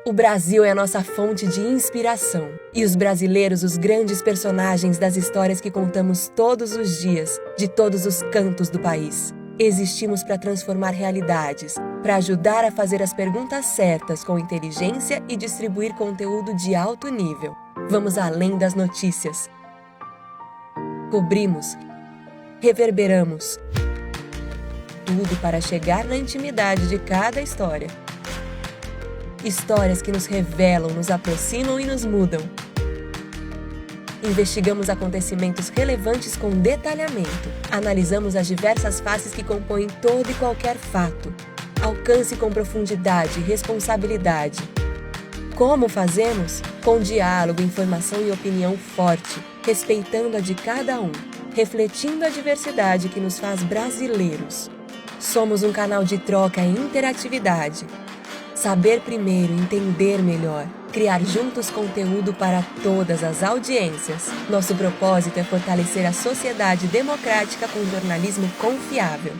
O Brasil é a nossa fonte de inspiração. E os brasileiros, os grandes personagens das histórias que contamos todos os dias, de todos os cantos do país. Existimos para transformar realidades, para ajudar a fazer as perguntas certas com inteligência e distribuir conteúdo de alto nível. Vamos além das notícias. Cobrimos, reverberamos. Tudo para chegar na intimidade de cada história. Histórias que nos revelam, nos aproximam e nos mudam. Investigamos acontecimentos relevantes com detalhamento. Analisamos as diversas faces que compõem todo e qualquer fato. Alcance com profundidade e responsabilidade. Como fazemos? Com diálogo, informação e opinião forte, respeitando a de cada um, refletindo a diversidade que nos faz brasileiros. Somos um canal de troca e interatividade. Saber primeiro, entender melhor. Criar juntos conteúdo para todas as audiências. Nosso propósito é fortalecer a sociedade democrática com jornalismo confiável.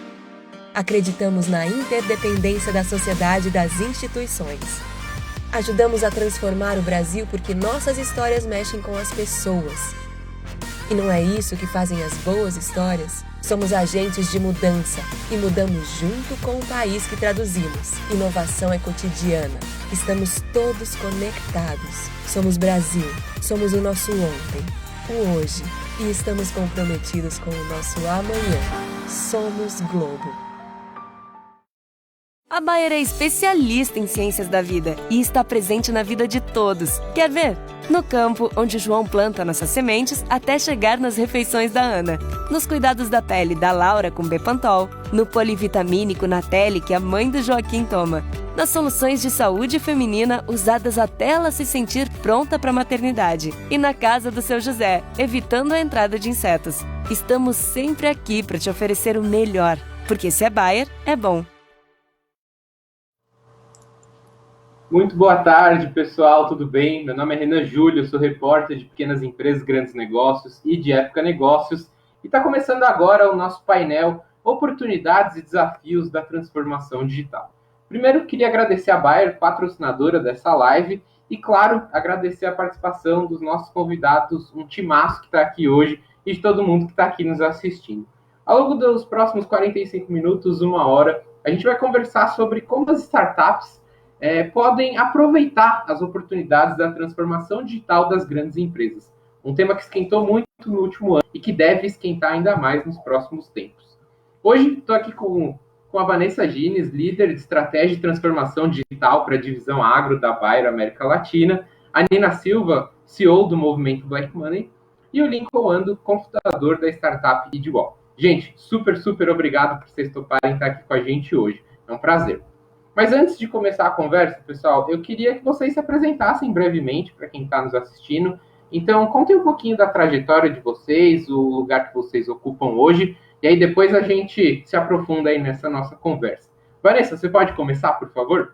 Acreditamos na interdependência da sociedade e das instituições. Ajudamos a transformar o Brasil porque nossas histórias mexem com as pessoas. E não é isso que fazem as boas histórias? Somos agentes de mudança e mudamos junto com o país que traduzimos. Inovação é cotidiana. Estamos todos conectados. Somos Brasil. Somos o nosso ontem, o hoje. E estamos comprometidos com o nosso amanhã. Somos Globo. A Bayer é especialista em ciências da vida e está presente na vida de todos. Quer ver? No campo, onde João planta nossas sementes, até chegar nas refeições da Ana. Nos cuidados da pele da Laura com Bepantol. No polivitamínico Natelli que a mãe do Joaquim toma. Nas soluções de saúde feminina usadas até ela se sentir pronta para a maternidade. E na casa do seu José, evitando a entrada de insetos. Estamos sempre aqui para te oferecer o melhor. Porque se é Bayer, é bom. Muito boa tarde, pessoal, tudo bem? Meu nome é Renan Júlio, sou repórter de Pequenas Empresas, Grandes Negócios e de Época Negócios. E está começando agora o nosso painel Oportunidades e Desafios da Transformação Digital. Primeiro, queria agradecer a Bayer, patrocinadora dessa live, e, claro, agradecer a participação dos nossos convidados, um timaço que está aqui hoje, e de todo mundo que está aqui nos assistindo. Ao longo dos próximos 45 minutos, uma hora, a gente vai conversar sobre como as startups podem aproveitar as oportunidades da transformação digital das grandes empresas. Um tema que esquentou muito no último ano e que deve esquentar ainda mais nos próximos tempos. Hoje estou aqui com a Vanessa Gines, líder de estratégia de transformação digital para a divisão agro da Bayer América Latina, a Nina Silva, CEO do movimento Black Money, e o Lincoln Ando, cofundador da startup Idwall. Gente, super obrigado por vocês toparem estar aqui com a gente hoje. É um prazer. Mas antes de começar a conversa, pessoal, eu queria que vocês se apresentassem brevemente para quem está nos assistindo. Então, contem um pouquinho da trajetória de vocês, o lugar que vocês ocupam hoje, e aí depois a gente se aprofunda aí nessa nossa conversa. Vanessa, você pode começar, por favor?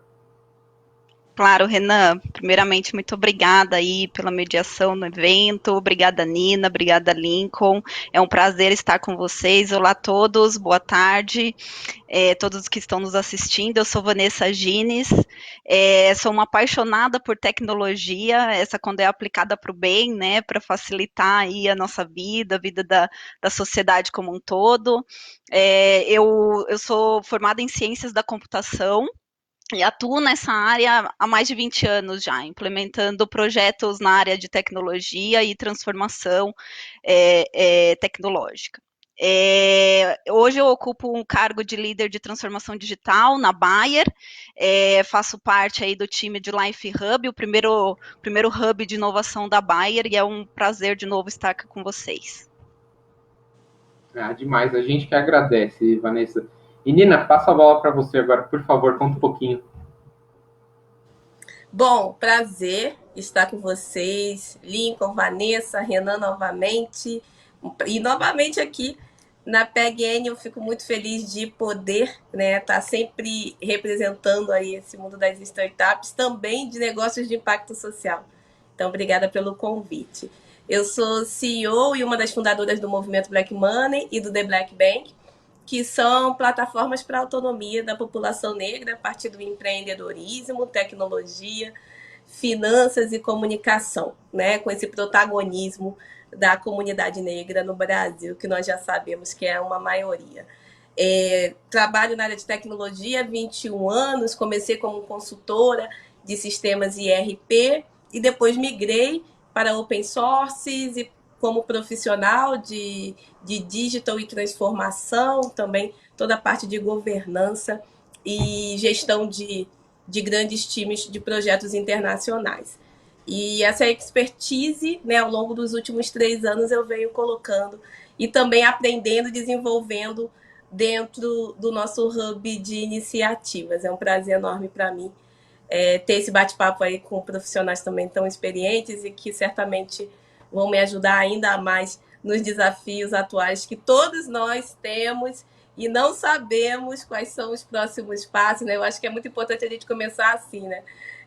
Claro, Renan. Primeiramente, muito obrigada aí pela mediação no evento. Obrigada, Nina. Obrigada, Lincoln. É um prazer estar com vocês. Olá a todos, boa tarde. Todos que estão nos assistindo. Eu sou Vanessa Gines. Sou uma apaixonada por tecnologia, essa quando é aplicada para o bem, né, para facilitar aí a nossa vida, a vida da sociedade como um todo. Eu sou formada em Ciências da Computação, e atuo nessa área há mais de 20 anos já, implementando projetos na área de tecnologia e transformação tecnológica. Hoje eu ocupo um cargo de líder de transformação digital na Bayer, faço parte aí do time de Life Hub, o primeiro hub de inovação da Bayer, e é um prazer de novo estar aqui com vocês. Demais, a gente que agradece, Vanessa. E Nina, passa a bola para você agora, por favor, conta um pouquinho. Bom, prazer estar com vocês, Lincoln, Vanessa, Renan novamente, e novamente aqui na PEGN. Eu fico muito feliz de poder estar sempre representando aí esse mundo das startups, também de negócios de impacto social. Então, obrigada pelo convite. Eu sou CEO e uma das fundadoras do movimento Black Money e do The Black Bank, que são plataformas para a autonomia da população negra a partir do empreendedorismo, tecnologia, finanças e comunicação, né, com esse protagonismo da comunidade negra no Brasil, que nós já sabemos que é uma maioria. Trabalho na área de tecnologia há 21 anos, comecei como consultora de sistemas IRP e depois migrei para open sources e como profissional de digital e transformação, também toda a parte de governança e gestão de grandes times de projetos internacionais. E essa expertise, né, ao longo dos últimos 3 anos, eu venho colocando e também aprendendo e desenvolvendo dentro do nosso hub de iniciativas. É um prazer enorme para mim ter esse bate-papo aí com profissionais também tão experientes e que certamente vão me ajudar ainda mais nos desafios atuais que todos nós temos e não sabemos quais são os próximos passos, né? Eu acho que é muito importante a gente começar assim, né?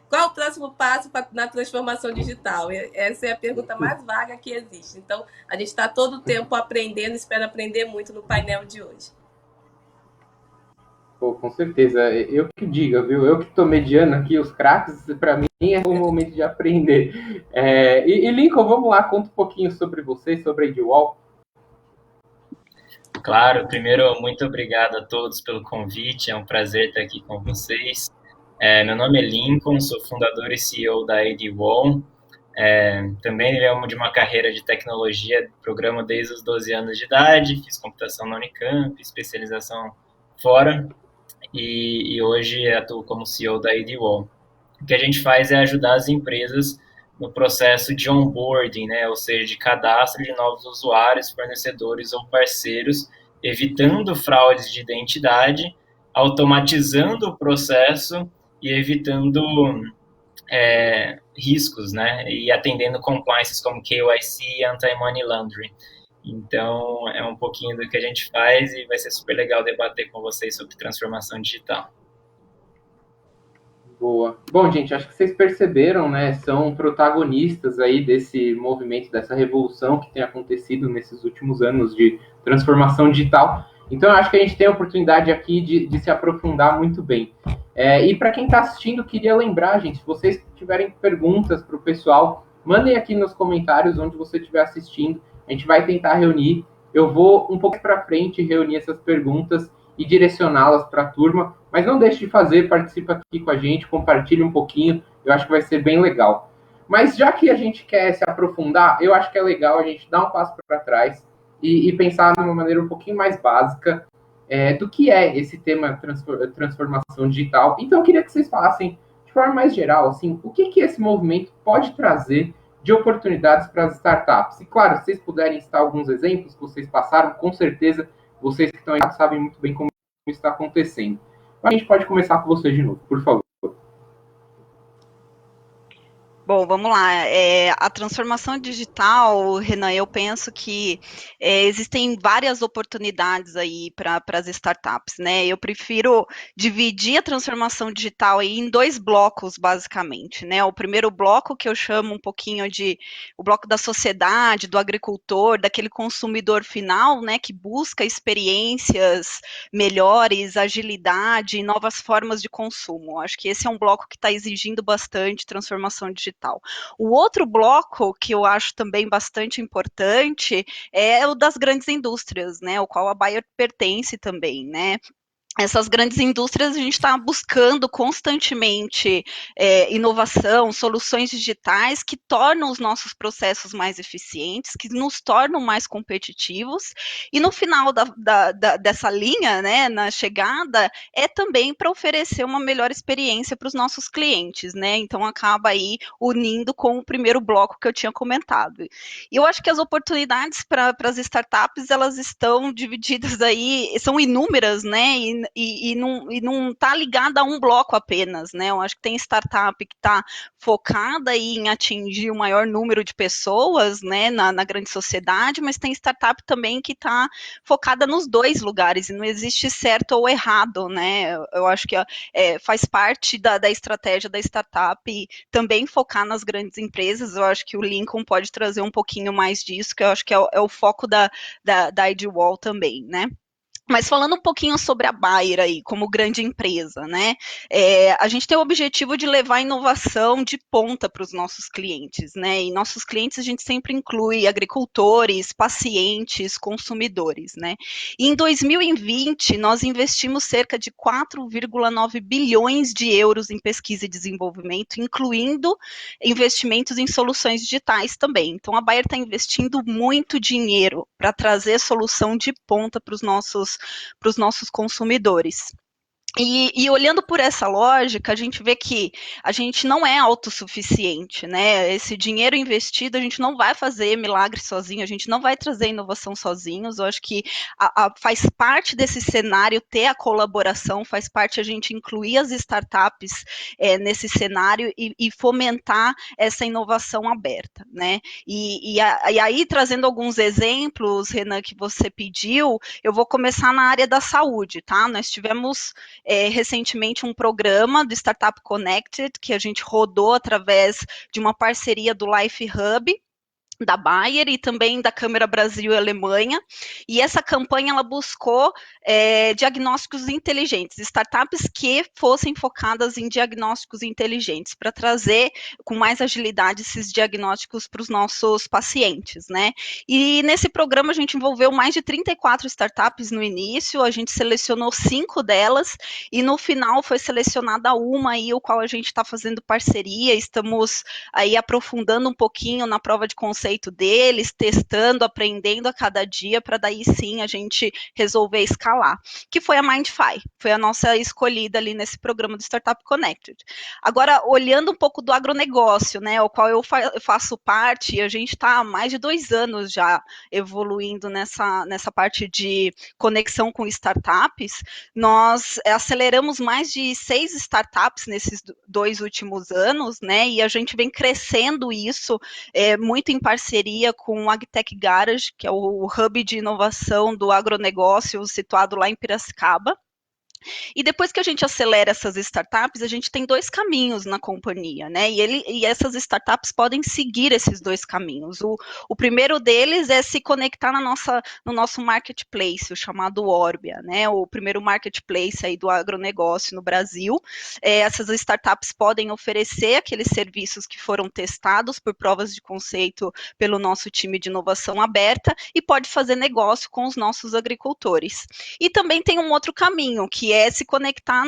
Qual é o próximo passo na transformação digital? Essa é a pergunta mais vaga que existe. Então, a gente está todo o tempo aprendendo, espero aprender muito no painel de hoje. Pô, com certeza. Eu que diga, viu? Eu que estou mediando aqui os craques, para mim é o momento de aprender. E Lincoln, vamos lá, conta um pouquinho sobre você, sobre a Edwall. Claro, primeiro, muito obrigado a todos pelo convite, é um prazer estar aqui com vocês. Meu nome é Lincoln, sou fundador e CEO da Edwall. Também venho de uma carreira de tecnologia, programa desde os 12 anos de idade, fiz computação na Unicamp, especialização fora, e hoje atuo como CEO da Edwall. O que a gente faz é ajudar as empresas no processo de onboarding, né, ou seja, de cadastro de novos usuários, fornecedores ou parceiros, evitando fraudes de identidade, automatizando o processo e evitando riscos, né, e atendendo compliances como KYC e anti-money laundering. Então, é um pouquinho do que a gente faz e vai ser super legal debater com vocês sobre transformação digital. Boa. Bom, gente, acho que vocês perceberam, né? São protagonistas aí desse movimento, dessa revolução que tem acontecido nesses últimos anos de transformação digital. Então, eu acho que a gente tem a oportunidade aqui de se aprofundar muito bem. E para quem está assistindo, queria lembrar, gente, se vocês tiverem perguntas para o pessoal, mandem aqui nos comentários onde você estiver assistindo. A gente vai tentar reunir. Eu vou um pouco para frente reunir essas perguntas e direcioná-las para a turma, mas não deixe de fazer, participa aqui com a gente, compartilhe um pouquinho, eu acho que vai ser bem legal. Mas já que a gente quer se aprofundar, eu acho que é legal a gente dar um passo para trás e pensar de uma maneira um pouquinho mais básica do que é esse tema transformação digital. Então eu queria que vocês falassem, de forma mais geral, assim, o que esse movimento pode trazer de oportunidades para as startups. E claro, se vocês puderem citar alguns exemplos que vocês passaram, com certeza vocês que estão aí sabem muito bem como isso está acontecendo. A gente pode começar com você de novo, por favor. Bom, vamos lá. A transformação digital, Renan, eu penso que existem várias oportunidades aí para as startups, né? Eu prefiro dividir a transformação digital aí em 2 blocos, basicamente, né? O primeiro bloco, que eu chamo um pouquinho de o bloco da sociedade, do agricultor, daquele consumidor final, né? Que busca experiências melhores, agilidade e novas formas de consumo. Acho que esse é um bloco que está exigindo bastante transformação digital. O outro bloco, que eu acho também bastante importante, é o das grandes indústrias, né, o qual a Bayer pertence também, né. Essas grandes indústrias, a gente está buscando constantemente inovação, soluções digitais que tornam os nossos processos mais eficientes, que nos tornam mais competitivos, e no final dessa linha, né, na chegada, é também para oferecer uma melhor experiência para os nossos clientes, né, então acaba aí unindo com o primeiro bloco que eu tinha comentado. E eu acho que as oportunidades para as startups, elas estão divididas aí, são inúmeras, né, e não está ligada a um bloco apenas, né? Eu acho que tem startup que está focada em atingir o maior número de pessoas, né, na grande sociedade, mas tem startup também que está focada nos 2 lugares, e não existe certo ou errado, né? Eu acho que faz parte da estratégia da startup também focar nas grandes empresas. Eu acho que o Lincoln pode trazer um pouquinho mais disso, que eu acho que é o foco da Edwall também, né? Mas falando um pouquinho sobre a Bayer aí, como grande empresa, né? A gente tem o objetivo de levar inovação de ponta para os nossos clientes, né? E nossos clientes a gente sempre inclui agricultores, pacientes, consumidores, né? E em 2020, nós investimos cerca de 4,9 bilhões de euros em pesquisa e desenvolvimento, incluindo investimentos em soluções digitais também. Então, a Bayer está investindo muito dinheiro para trazer solução de ponta para os nossos consumidores. E olhando por essa lógica, a gente vê que a gente não é autossuficiente, né? Esse dinheiro investido, a gente não vai fazer milagre sozinho, a gente não vai trazer inovação sozinhos. Eu acho que faz parte desse cenário ter a colaboração, faz parte a gente incluir as startups nesse cenário e fomentar essa inovação aberta, né? E aí, trazendo alguns exemplos, Renan, que você pediu, eu vou começar na área da saúde, tá? Nós tivemos recentemente um programa do Startup Connected, que a gente rodou através de uma parceria do Life Hub, da Bayer e também da Câmara Brasil e Alemanha, e essa campanha ela buscou diagnósticos inteligentes, startups que fossem focadas em diagnósticos inteligentes, para trazer com mais agilidade esses diagnósticos para os nossos pacientes, né? E nesse programa a gente envolveu mais de 34 startups no início, a gente selecionou 5 delas, e no final foi selecionada uma aí, o qual a gente está fazendo parceria, estamos aí aprofundando um pouquinho na prova de conceito deles, testando, aprendendo a cada dia, para daí sim a gente resolver escalar, que foi a Mindfy, foi a nossa escolhida ali nesse programa do Startup Connected. Agora, olhando um pouco do agronegócio, né, o qual eu faço parte, a gente está há mais de 2 anos já evoluindo nessa parte de conexão com startups, nós aceleramos mais de 6 startups nesses 2 últimos anos, né, e a gente vem crescendo isso muito em parceria com o AgTech Garage, que é o hub de inovação do agronegócio situado lá em Piracicaba. E depois que a gente acelera essas startups, a gente tem 2 caminhos na companhia, né? E essas startups podem seguir esses 2 caminhos. O primeiro deles é se conectar no nosso marketplace, o chamado Orbia, né? O primeiro marketplace aí do agronegócio no Brasil. Essas startups podem oferecer aqueles serviços que foram testados por provas de conceito pelo nosso time de inovação aberta e pode fazer negócio com os nossos agricultores. E também tem um outro caminho, que é se conectar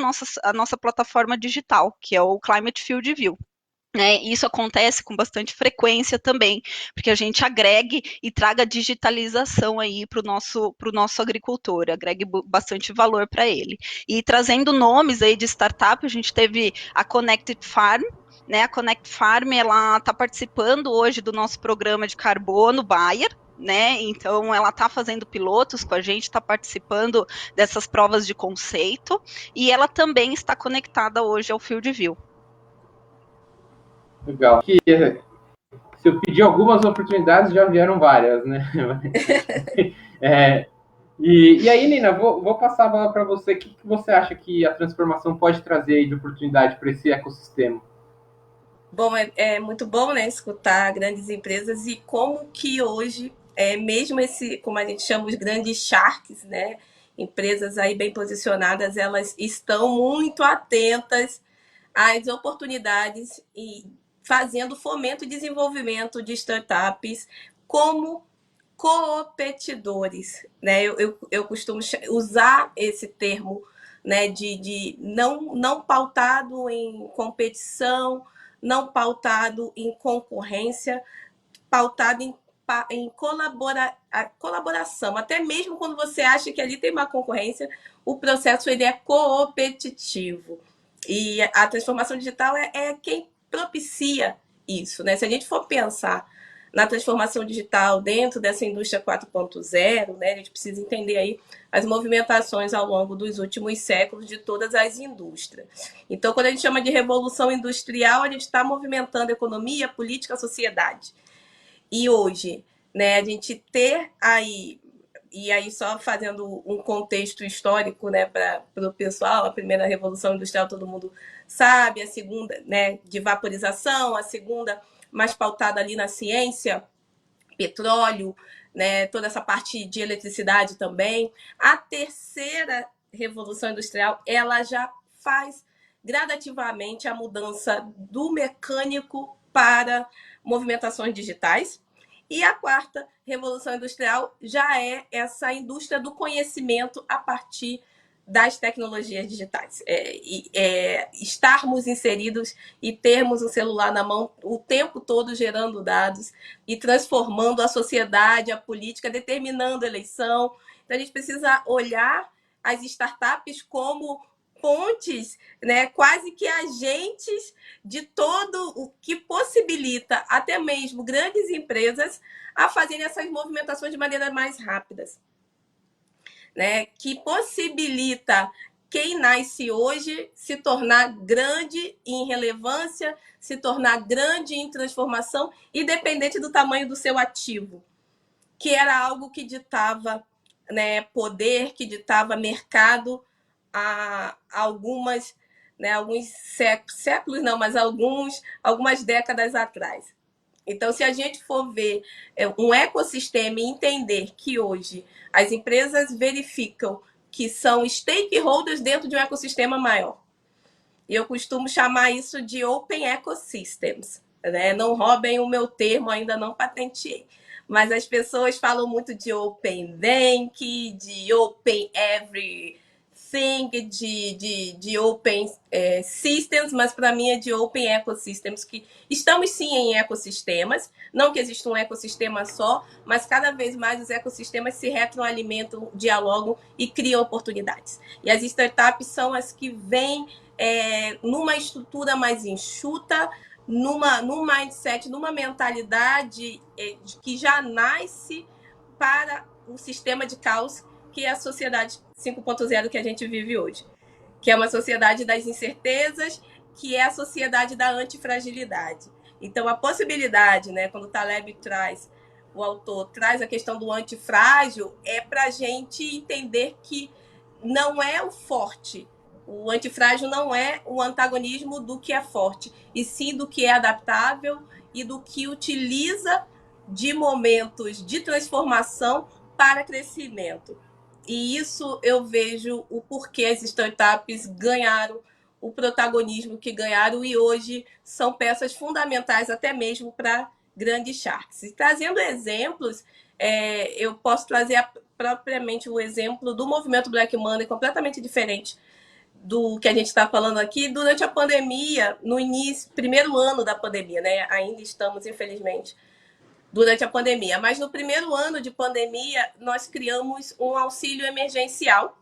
à nossa plataforma digital, que é o Climate Field View. Isso acontece com bastante frequência também, porque a gente agregue e traga digitalização aí para o nosso agricultor, agregue bastante valor para ele. E trazendo nomes aí de startup, a gente teve a Connected Farm, né? A Connect Farm, ela está participando hoje do nosso programa de carbono Bayer, né? Então ela está fazendo pilotos com a gente, está participando dessas provas de conceito, e ela também está conectada hoje ao Field View. Legal. Se eu pedir algumas oportunidades, já vieram várias, né? E aí, Nina, vou passar a bola para você. O que você acha que a transformação pode trazer aí de oportunidade para esse ecossistema? Bom, é muito bom, né, escutar grandes empresas e como que hoje, mesmo como a gente chama os grandes sharks, né, empresas aí bem posicionadas, elas estão muito atentas às oportunidades e fazendo fomento e desenvolvimento de startups como competidores, né? Eu costumo usar esse termo, né, de não pautado em competição, não pautado em concorrência, pautado em colaboração. Até mesmo quando você acha que ali tem uma concorrência, o processo ele é competitivo. E a transformação digital é quem propicia isso, né? Se a gente for pensar na transformação digital dentro dessa indústria 4.0, né, a gente precisa entender aí as movimentações ao longo dos últimos séculos de todas as indústrias. Então, quando a gente chama de revolução industrial, a gente está movimentando a economia, a política, a sociedade. E hoje, né, a gente ter aí, e aí só fazendo um contexto histórico, né, para o pessoal, a primeira revolução industrial todo mundo sabe, a segunda, né, de vaporização, a segunda mais pautada ali na ciência, petróleo, né, toda essa parte de eletricidade também. A terceira revolução industrial, ela já faz gradativamente a mudança do mecânico para movimentações digitais. E a quarta revolução industrial já é essa indústria do conhecimento a partir das tecnologias digitais. Estarmos inseridos e termos o celular na mão o tempo todo gerando dados e transformando a sociedade, a política, determinando a eleição. Então, a gente precisa olhar as startups como pontes, né, quase que agentes de todo o que possibilita até mesmo grandes empresas a fazerem essas movimentações de maneira mais rápidas, né, que possibilita quem nasce hoje se tornar grande em relevância, se tornar grande em transformação, independente do tamanho do seu ativo, que era algo que ditava, né, poder, que ditava mercado há alguns séculos não, mas algumas décadas atrás. Então, se a gente for ver um ecossistema e entender que hoje as empresas verificam que são stakeholders dentro de um ecossistema maior. Eu costumo chamar isso de Open Ecosystems, né? Não roubem o meu termo, ainda não patenteei. Mas as pessoas falam muito de Open Bank, de Open Everything, de Open Systems, mas para mim é de Open Ecosystems, que estamos sim em ecossistemas, não que exista um ecossistema só, mas cada vez mais os ecossistemas se retroalimentam, dialogam e criam oportunidades. E as startups são as que vêm numa estrutura mais enxuta, num mindset, numa mentalidade que já nasce para o sistema de caos que é a sociedade 5.0 que a gente vive hoje, que é uma sociedade das incertezas, que é a sociedade da antifragilidade. Então, a possibilidade, né, quando o Taleb o autor traz a questão do antifrágil, é para a gente entender que não é o forte. O antifrágil não é o antagonismo do que é forte, e sim do que é adaptável e do que utiliza de momentos de transformação para crescimento. E isso eu vejo o porquê as startups ganharam o protagonismo que ganharam e hoje são peças fundamentais até mesmo para grandes sharks. E trazendo exemplos, eu posso trazer propriamente o exemplo do movimento Black Money, completamente diferente do que a gente está falando aqui. Durante a pandemia, no início, primeiro ano da pandemia, né? Ainda estamos, infelizmente, durante a pandemia. Mas no primeiro ano de pandemia, nós criamos um auxílio emergencial.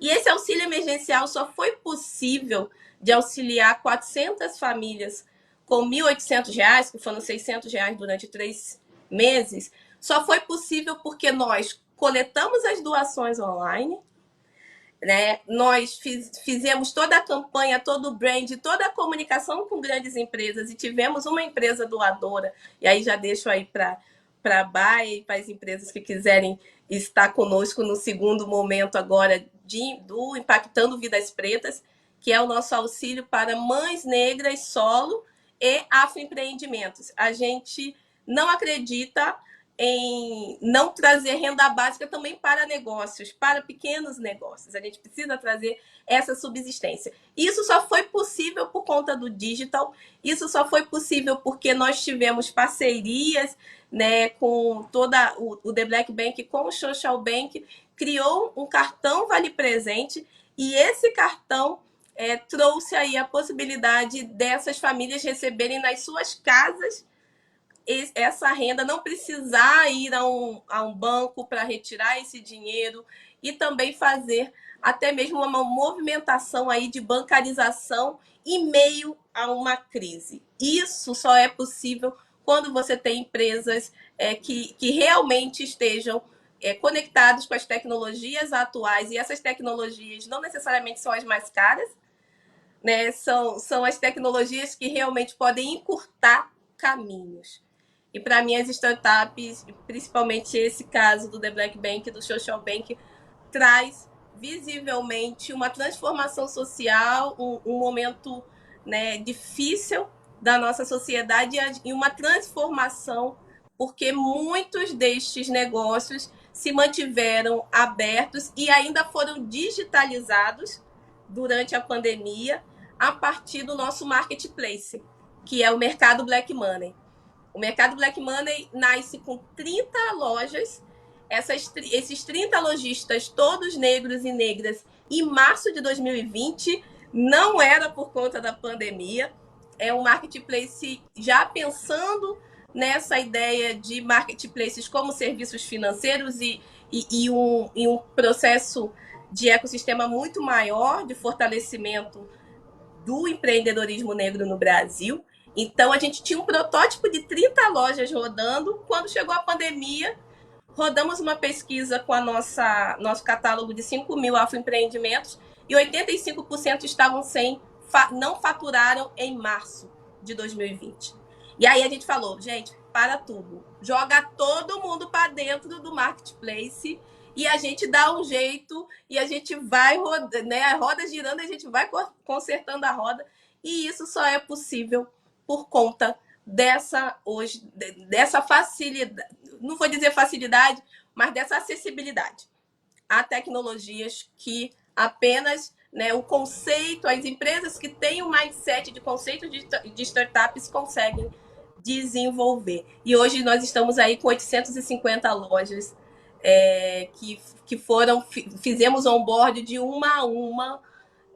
E esse auxílio emergencial só foi possível de auxiliar 400 famílias com R$ 1.800, que foram R$ 600 durante 3 meses. Só foi possível porque nós coletamos as doações online, né? Nós fizemos toda a campanha, todo o brand, toda a comunicação com grandes empresas e tivemos uma empresa doadora, e aí já deixo aí para a BAE e para as empresas que quiserem estar conosco no segundo momento agora do Impactando Vidas Pretas, que é o nosso auxílio para mães negras solo e afroempreendimentos. A gente não acredita em não trazer renda básica também para negócios, para pequenos negócios. A gente precisa trazer essa subsistência. Isso só foi possível por conta do digital, isso só foi possível porque nós tivemos parcerias, né, com toda o The Black Bank, com o Social Bank, criou um cartão Vale Presente, e esse cartão trouxe aí a possibilidade dessas famílias receberem nas suas casas essa renda, não precisar ir a um banco para retirar esse dinheiro e também fazer até mesmo uma movimentação aí de bancarização em meio a uma crise. Isso só é possível quando você tem empresas que realmente estejam conectadas com as tecnologias atuais, e essas tecnologias não necessariamente são as mais caras, né? São as tecnologias que realmente podem encurtar caminhos. E para mim as startups, principalmente esse caso do The Black Bank, do Social Bank, traz visivelmente uma transformação social, um momento, né, difícil da nossa sociedade e uma transformação porque muitos destes negócios se mantiveram abertos e ainda foram digitalizados durante a pandemia a partir do nosso marketplace, que é o mercado Black Money. O mercado Black Money nasce com 30 lojas, esses 30 lojistas, todos negros e negras, em março de 2020, não era por conta da pandemia, é um marketplace já pensando nessa ideia de marketplaces como serviços financeiros e um processo de ecossistema muito maior de fortalecimento do empreendedorismo negro no Brasil. Então, a gente tinha um protótipo de 30 lojas rodando. Quando chegou a pandemia, rodamos uma pesquisa com nosso catálogo de 5.000 afroempreendimentos e 85% estavam não faturaram em março de 2020. E aí a gente falou, gente, para tudo. Joga todo mundo para dentro do marketplace e a gente dá um jeito e a gente vai, né, a roda girando, a gente vai consertando a roda. E isso só é possível por conta dessa facilidade, não vou dizer facilidade, mas dessa acessibilidade a tecnologias que apenas, né, o conceito, as empresas que têm o mindset de conceito de startups conseguem desenvolver. E hoje nós estamos aí com 850 lojas fizemos onboard de uma a uma,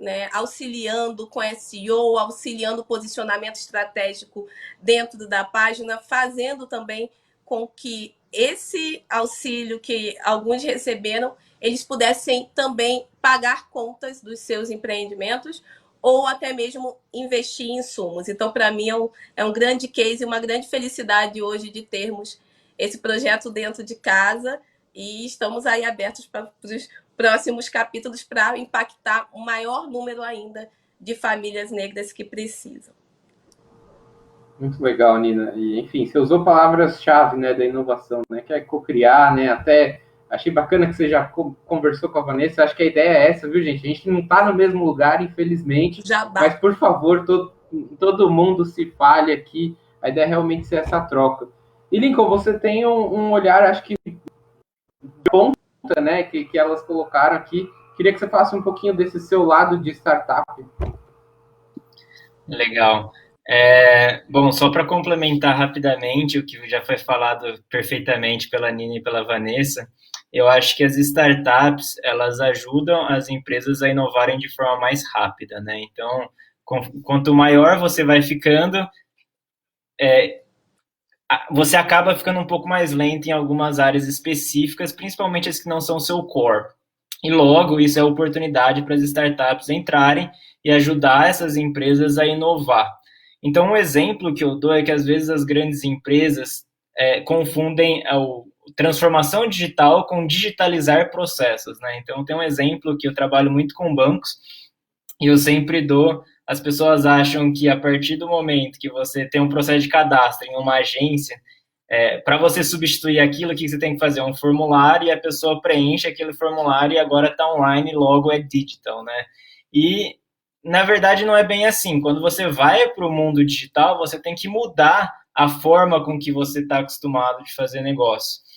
né, auxiliando com SEO, auxiliando o posicionamento estratégico dentro da página, fazendo também com que esse auxílio que alguns receberam, eles pudessem também pagar contas dos seus empreendimentos ou até mesmo investir em insumos. Então, para mim, é um grande case, uma grande felicidade hoje de termos esse projeto dentro de casa e estamos aí abertos para os próximos capítulos para impactar o maior número ainda de famílias negras que precisam. Muito legal, Nina. E, enfim, você usou palavras-chave, né, da inovação, né, que é cocriar, né, até achei bacana que você já conversou com a Vanessa. Acho que a ideia é essa, viu, gente? A gente não está no mesmo lugar, infelizmente, mas, por favor, todo mundo se fale aqui. A ideia é realmente ser essa troca. E, Lincoln, você tem um olhar, acho que, de ponta, né, que elas colocaram aqui. Queria que você falasse um pouquinho desse seu lado de startup. Legal. Bom, só para complementar rapidamente o que já foi falado perfeitamente pela Nina e pela Vanessa, eu acho que as startups, elas ajudam as empresas a inovarem de forma mais rápida, né? Então, quanto maior você vai ficando, você acaba ficando um pouco mais lento em algumas áreas específicas, principalmente as que não são o seu core. E logo, isso é oportunidade para as startups entrarem e ajudar essas empresas a inovar. Então, um exemplo que eu dou é que, às vezes, as grandes empresas confundem transformação digital com digitalizar processos, né? Então, tem um exemplo que eu trabalho muito com bancos e eu sempre dou. As pessoas acham que, a partir do momento que você tem um processo de cadastro em uma agência, para você substituir aquilo, o que você tem que fazer? Um formulário e a pessoa preenche aquele formulário e agora está online e logo é digital, né? E, na verdade, não é bem assim. Quando você vai para o mundo digital, você tem que mudar a forma com que você está acostumado de fazer negócio.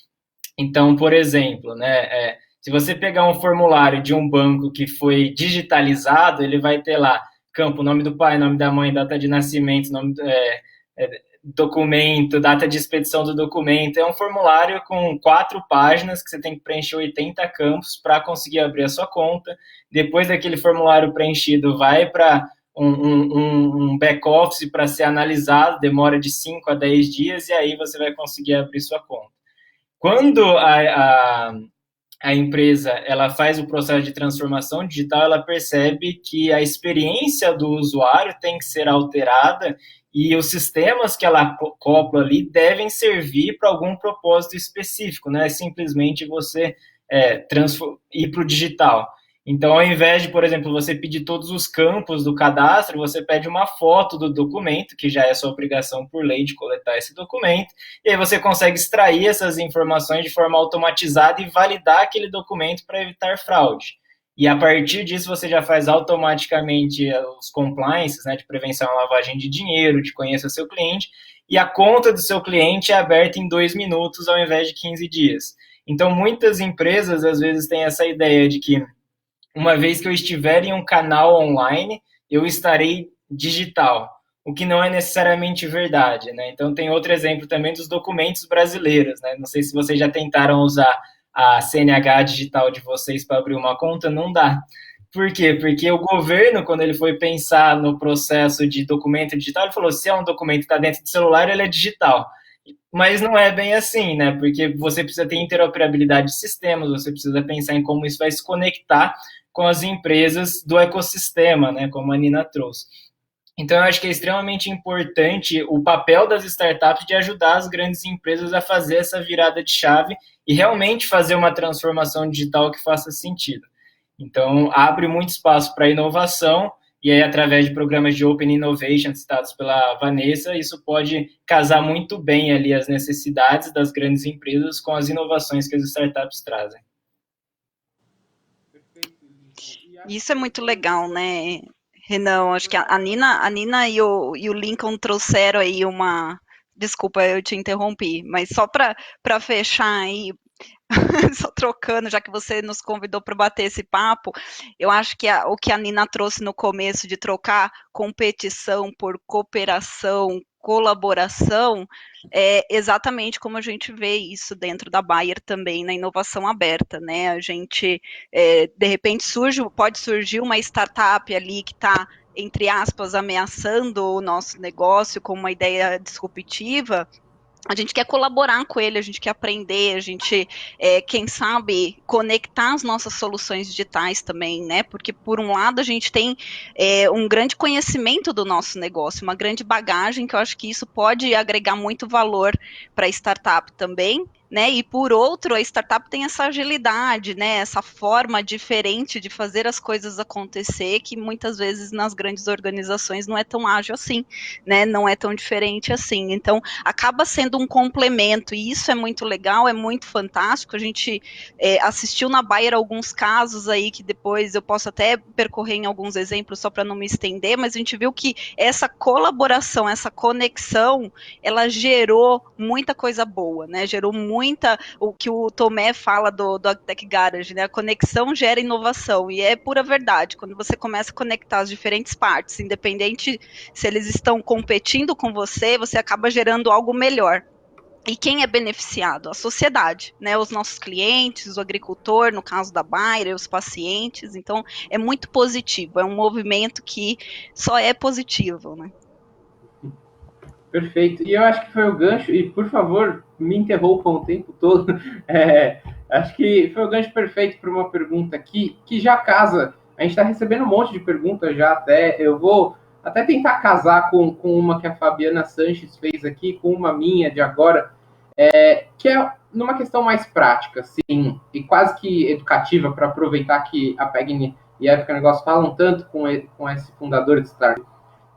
Então, por exemplo, né, se você pegar um formulário de um banco que foi digitalizado, ele vai ter lá campo, nome do pai, nome da mãe, data de nascimento, documento, data de expedição do documento. É um formulário com 4 páginas que você tem que preencher 80 campos para conseguir abrir a sua conta. Depois daquele formulário preenchido, vai para um back-office para ser analisado, demora de 5 a 10 dias, e aí você vai conseguir abrir sua conta. Quando a empresa ela faz o processo de transformação digital, ela percebe que a experiência do usuário tem que ser alterada e os sistemas que ela copla ali devem servir para algum propósito específico, não é simplesmente você ir para o digital. Então, ao invés de, por exemplo, você pedir todos os campos do cadastro, você pede uma foto do documento, que já é sua obrigação por lei de coletar esse documento, e aí você consegue extrair essas informações de forma automatizada e validar aquele documento para evitar fraude. E a partir disso você já faz automaticamente os compliances, né, de prevenção à lavagem de dinheiro, de conheça seu cliente, e a conta do seu cliente é aberta em 2 minutos ao invés de 15 dias. Então, muitas empresas, às vezes, têm essa ideia de que, uma vez que eu estiver em um canal online, eu estarei digital, o que não é necessariamente verdade, né? Então, tem outro exemplo também dos documentos brasileiros, né? Não sei se vocês já tentaram usar a CNH digital de vocês para abrir uma conta, não dá. Por quê? Porque o governo, quando ele foi pensar no processo de documento digital, ele falou, se é um documento que está dentro do celular, ele é digital. Mas não é bem assim, né? Porque você precisa ter interoperabilidade de sistemas, você precisa pensar em como isso vai se conectar com as empresas do ecossistema, né? Como a Nina trouxe. Então, eu acho que é extremamente importante o papel das startups de ajudar as grandes empresas a fazer essa virada de chave e realmente fazer uma transformação digital que faça sentido. Então, abre muito espaço para inovação, e aí, através de programas de Open Innovation citados pela Vanessa, isso pode casar muito bem ali as necessidades das grandes empresas com as inovações que as startups trazem. Isso é muito legal, né, Renan? Acho que a Nina e o Lincoln trouxeram aí uma... Desculpa, eu te interrompi, mas só para fechar aí, só trocando, já que você nos convidou para bater esse papo, eu acho que o que a Nina trouxe no começo de trocar competição por cooperação, colaboração, é exatamente como a gente vê isso dentro da Bayer também, na inovação aberta, né? A gente, de repente, pode surgir uma startup ali que está, entre aspas, ameaçando o nosso negócio com uma ideia disruptiva. A gente quer colaborar com ele, a gente quer aprender, a gente, quem sabe, conectar as nossas soluções digitais também, né? Porque, por um lado, a gente tem um grande conhecimento do nosso negócio, uma grande bagagem, que eu acho que isso pode agregar muito valor para a startup também, né? E, por outro, a startup tem essa agilidade, né? Essa forma diferente de fazer as coisas acontecer, que muitas vezes nas grandes organizações não é tão ágil assim, né? Não é tão diferente assim. Então, acaba sendo um complemento, e isso é muito legal, é muito fantástico. A gente assistiu na Bayer alguns casos aí, que depois eu posso até percorrer em alguns exemplos, só para não me estender, mas a gente viu que essa colaboração, essa conexão, ela gerou muita coisa boa, né? Gerou o que o Tomé fala do AgTech Garage, né? A conexão gera inovação, e é pura verdade. Quando você começa a conectar as diferentes partes, independente se eles estão competindo com você, você acaba gerando algo melhor. E quem é beneficiado? A sociedade, né? Os nossos clientes, o agricultor, no caso da Bayer, os pacientes. Então, é muito positivo, é um movimento que só é positivo, né? Perfeito. E eu acho que foi o gancho, e por favor, me interrompam o tempo todo. Acho que foi o gancho perfeito para uma pergunta aqui, que já casa. A gente está recebendo um monte de perguntas já até. Eu vou até tentar casar com uma que a Fabiana Sanches fez aqui, com uma minha de agora, que é numa questão mais prática, assim, e quase que educativa, para aproveitar que a Pegni e a Época Negócio falam tanto com esse fundador de startup.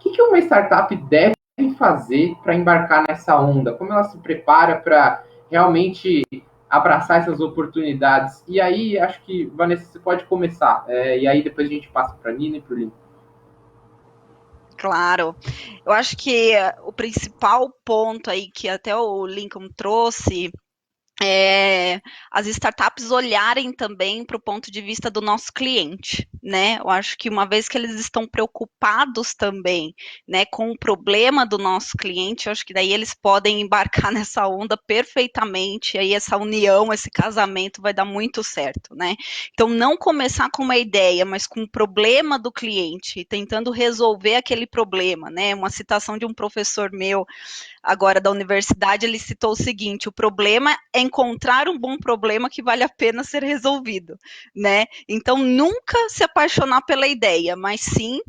O que uma startup deve fazer para embarcar nessa onda? Como ela se prepara para realmente abraçar essas oportunidades? E aí, acho que, Vanessa, você pode começar. E aí, depois a gente passa para a Nina e para o Lincoln. Claro. Eu acho que o principal ponto aí que até o Lincoln trouxe as startups olharem também para o ponto de vista do nosso cliente, né? Eu acho que uma vez que eles estão preocupados também, né, com o problema do nosso cliente, eu acho que daí eles podem embarcar nessa onda perfeitamente, e aí essa união, esse casamento vai dar muito certo, né? Então, não começar com uma ideia, mas com o problema do cliente, tentando resolver aquele problema, né? Uma citação de um professor meu agora da universidade, ele citou o seguinte: o problema é encontrar um bom problema que vale a pena ser resolvido, né? Então, nunca se apaixonar pela ideia, mas sim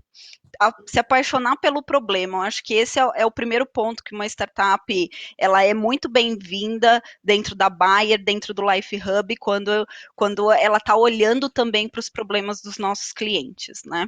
se apaixonar pelo problema. Eu acho que esse é o primeiro ponto, que uma startup ela é muito bem-vinda dentro da Bayer, dentro do Life Hub, quando ela está olhando também para os problemas dos nossos clientes, né?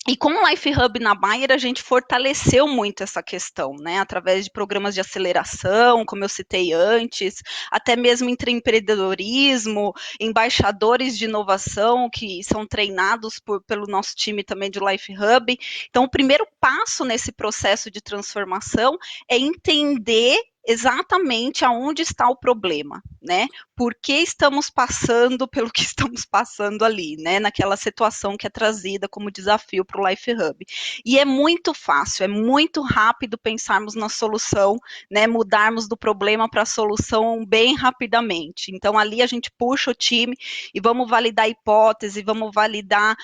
E com o Life Hub na Bayer, a gente fortaleceu muito essa questão, né? Através de programas de aceleração, como eu citei antes, até mesmo empreendedorismo, embaixadores de inovação que são treinados pelo nosso time também de Life Hub. Então, o primeiro passo nesse processo de transformação é entender exatamente aonde está o problema, né? Por que estamos passando pelo que estamos passando ali, né? Naquela situação que é trazida como desafio para o Life Hub. E é muito fácil, é muito rápido pensarmos na solução, né? Mudarmos do problema para a solução bem rapidamente. Então, ali a gente puxa o time e vamos validar hipótese, vamos validar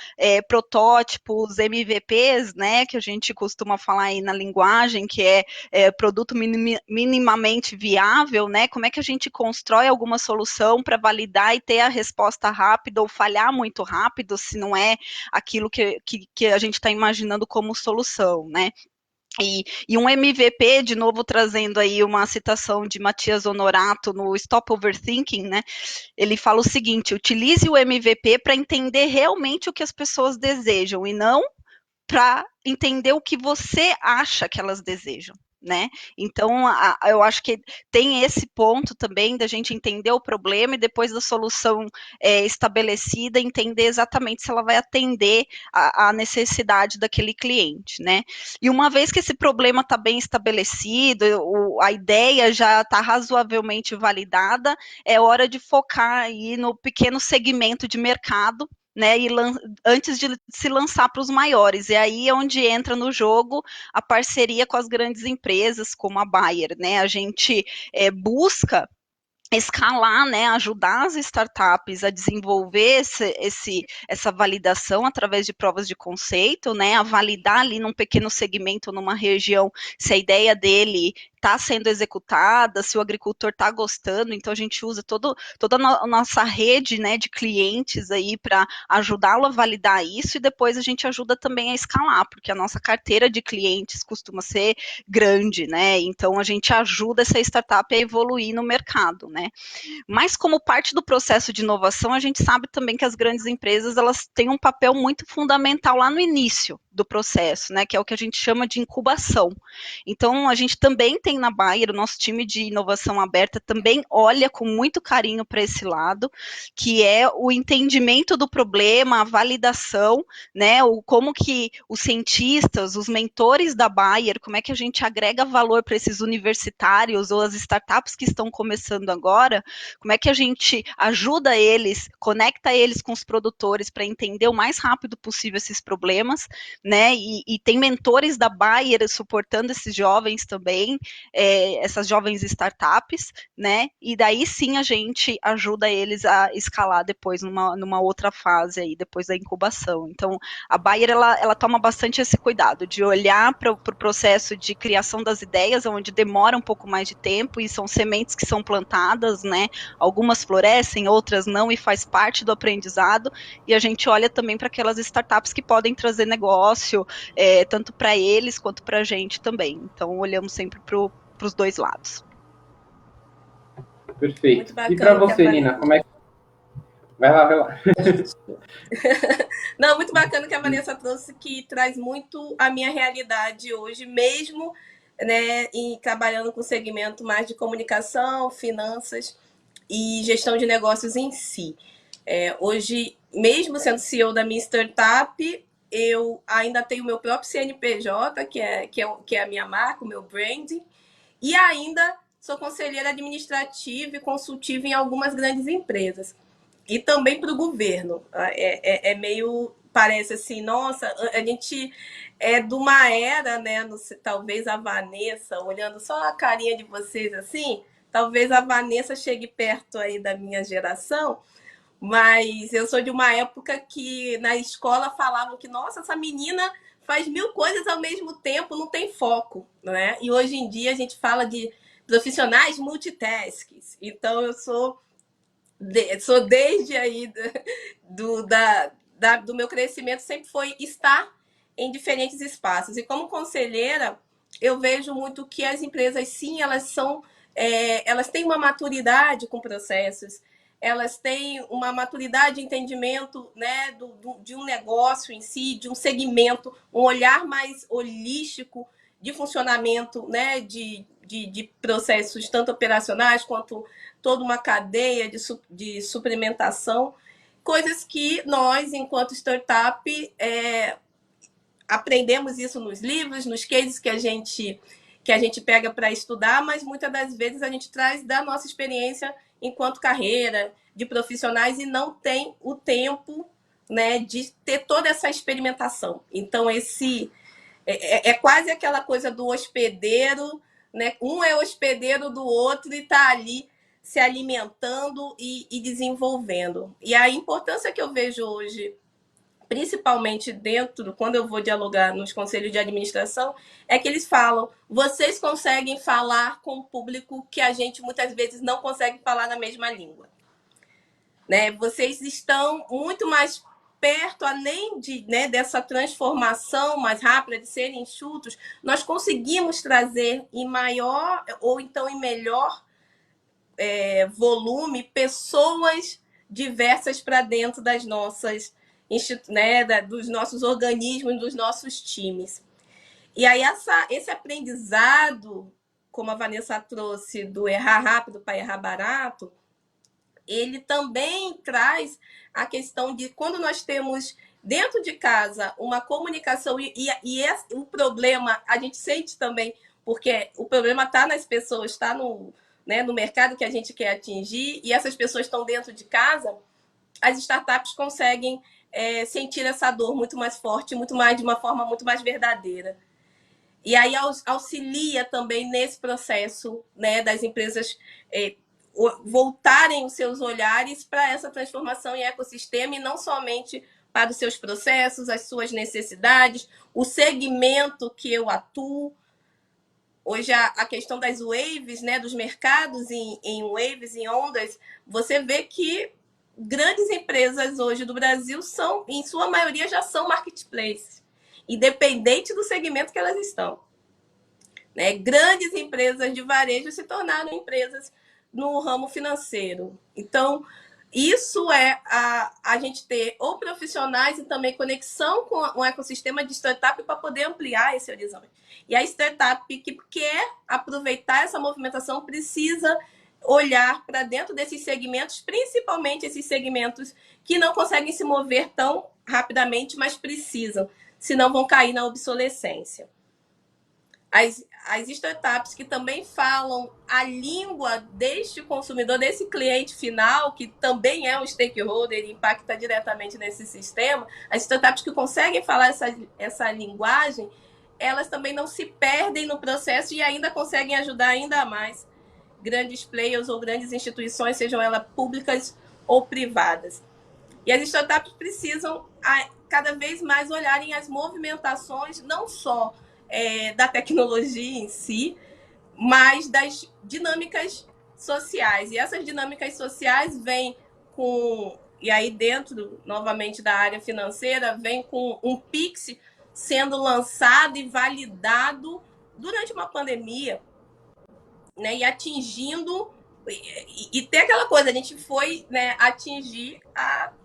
protótipos, MVPs, né? Que a gente costuma falar aí na linguagem, que é produto minimamente viável, né? Como é que a gente constrói alguma solução para validar e ter a resposta rápida ou falhar muito rápido se não é aquilo que a gente está imaginando como solução, né? E um MVP, de novo trazendo aí uma citação de Matias Honorato no Stop Overthinking, né? Ele fala o seguinte: utilize o MVP para entender realmente o que as pessoas desejam e não para entender o que você acha que elas desejam, né? Então, eu acho que tem esse ponto também da gente entender o problema e depois da solução estabelecida, entender exatamente se ela vai atender a necessidade daquele cliente, né? E uma vez que esse problema está bem estabelecido, a ideia já está razoavelmente validada, é hora de focar aí no pequeno segmento de mercado, né, e antes de se lançar para os maiores. E aí é onde entra no jogo a parceria com as grandes empresas, como a Bayer, né? A gente busca escalar, né, ajudar as startups a desenvolver essa validação através de provas de conceito, né, a validar ali num pequeno segmento, numa região, se a ideia dele está sendo executada, se o agricultor está gostando. Então a gente usa toda a nossa rede, né, de clientes aí para ajudá-lo a validar isso, e depois a gente ajuda também a escalar, porque a nossa carteira de clientes costuma ser grande, né? Então a gente ajuda essa startup a evoluir no mercado, né? Mas como parte do processo de inovação, a gente sabe também que as grandes empresas, elas têm um papel muito fundamental lá no início do processo, né, que é o que a gente chama de incubação. Então, a gente também tem na Bayer, o nosso time de inovação aberta também olha com muito carinho para esse lado, que é o entendimento do problema, a validação, né, como que os cientistas, os mentores da Bayer, como é que a gente agrega valor para esses universitários ou as startups que estão começando agora, como é que a gente ajuda eles, conecta eles com os produtores para entender o mais rápido possível esses problemas, né? E tem mentores da Bayer suportando esses jovens também, essas jovens startups, né? E daí sim a gente ajuda eles a escalar depois numa outra fase aí, depois da incubação. Então, a Bayer, ela toma bastante esse cuidado de olhar para o processo de criação das ideias, onde demora um pouco mais de tempo e são sementes que são plantadas, né? Algumas florescem, outras não, e faz parte do aprendizado. E a gente olha também para aquelas startups que podem trazer negócio, tanto para eles quanto para a gente também. Então, olhamos sempre para os dois lados. Perfeito. E para você, Nina, como é que... Vai lá. Não, muito bacana que a Vanessa trouxe, que traz muito a minha realidade hoje, mesmo, né, trabalhando com o segmento mais de comunicação, finanças e gestão de negócios em si. Hoje, mesmo sendo CEO da minha startup, eu ainda tenho o meu próprio CNPJ, que é a minha marca, o meu branding, e ainda sou conselheira administrativa e consultiva em algumas grandes empresas. E também para o governo. Meio, parece assim, nossa, a gente é de uma era, né? Talvez a Vanessa, olhando só a carinha de vocês assim, talvez a Vanessa chegue perto aí da minha geração, mas eu sou de uma época que na escola falavam que, nossa, essa menina faz 1000 coisas ao mesmo tempo, não tem foco, né? E hoje em dia a gente fala de profissionais multitasks. Então eu sou desde aí do meu crescimento, sempre foi estar em diferentes espaços. E como conselheira, eu vejo muito que as empresas, sim, elas têm uma maturidade com processos, elas têm uma maturidade de entendimento, né, de um negócio em si, de um segmento, um olhar mais holístico de funcionamento, né, de processos tanto operacionais quanto toda uma cadeia de suplementação, coisas que nós, enquanto startup, aprendemos isso nos livros, nos cases que a gente pega para estudar, mas muitas das vezes a gente traz da nossa experiência enquanto carreira, de profissionais, e não tem o tempo, né, de ter toda essa experimentação. Então, é quase aquela coisa do hospedeiro, né? Um é hospedeiro do outro e está ali se alimentando e desenvolvendo. E a importância que eu vejo hoje, principalmente quando eu vou dialogar nos conselhos de administração, é que eles falam, vocês conseguem falar com o público que a gente muitas vezes não consegue falar na mesma língua. Né? Vocês estão muito mais perto, além dessa transformação mais rápida, de serem enxutos, nós conseguimos trazer em maior ou então em melhor volume pessoas diversas para dentro das nossas dos nossos organismos, dos nossos times. E aí esse aprendizado, como a Vanessa trouxe, do errar rápido para errar barato, ele também traz a questão de quando nós temos dentro de casa uma comunicação o problema a gente sente também, porque o problema está nas pessoas, está no mercado que a gente quer atingir, e essas pessoas estão dentro de casa, as startups conseguem sentir essa dor muito mais forte, de uma forma muito mais verdadeira. E aí auxilia também nesse processo, né, das empresas voltarem os seus olhares para essa transformação em ecossistema, e não somente para os seus processos, as suas necessidades, o segmento que eu atuo. Hoje, a questão das waves, né, dos mercados em waves, em ondas, você vê que grandes empresas hoje do Brasil em sua maioria, já são marketplaces, independente do segmento que elas estão. Né? Grandes empresas de varejo se tornaram empresas no ramo financeiro. Então, isso é a gente ter ou profissionais e também conexão com o ecossistema de startup para poder ampliar esse horizonte. E a startup que quer aproveitar essa movimentação precisa olhar para dentro desses segmentos, principalmente esses segmentos que não conseguem se mover tão rapidamente, mas precisam, senão vão cair na obsolescência. As startups que também falam a língua deste consumidor, desse cliente final, que também é um stakeholder e impacta diretamente nesse sistema, as startups que conseguem falar essa linguagem, elas também não se perdem no processo e ainda conseguem ajudar ainda mais grandes players ou grandes instituições, sejam elas públicas ou privadas. E as startups precisam cada vez mais olharem as movimentações, não só da tecnologia em si, mas das dinâmicas sociais. E essas dinâmicas sociais vêm e aí dentro, novamente, da área financeira, vem com um Pix sendo lançado e validado durante uma pandemia, né, e atingindo, e tem aquela coisa, a gente foi, né, atingir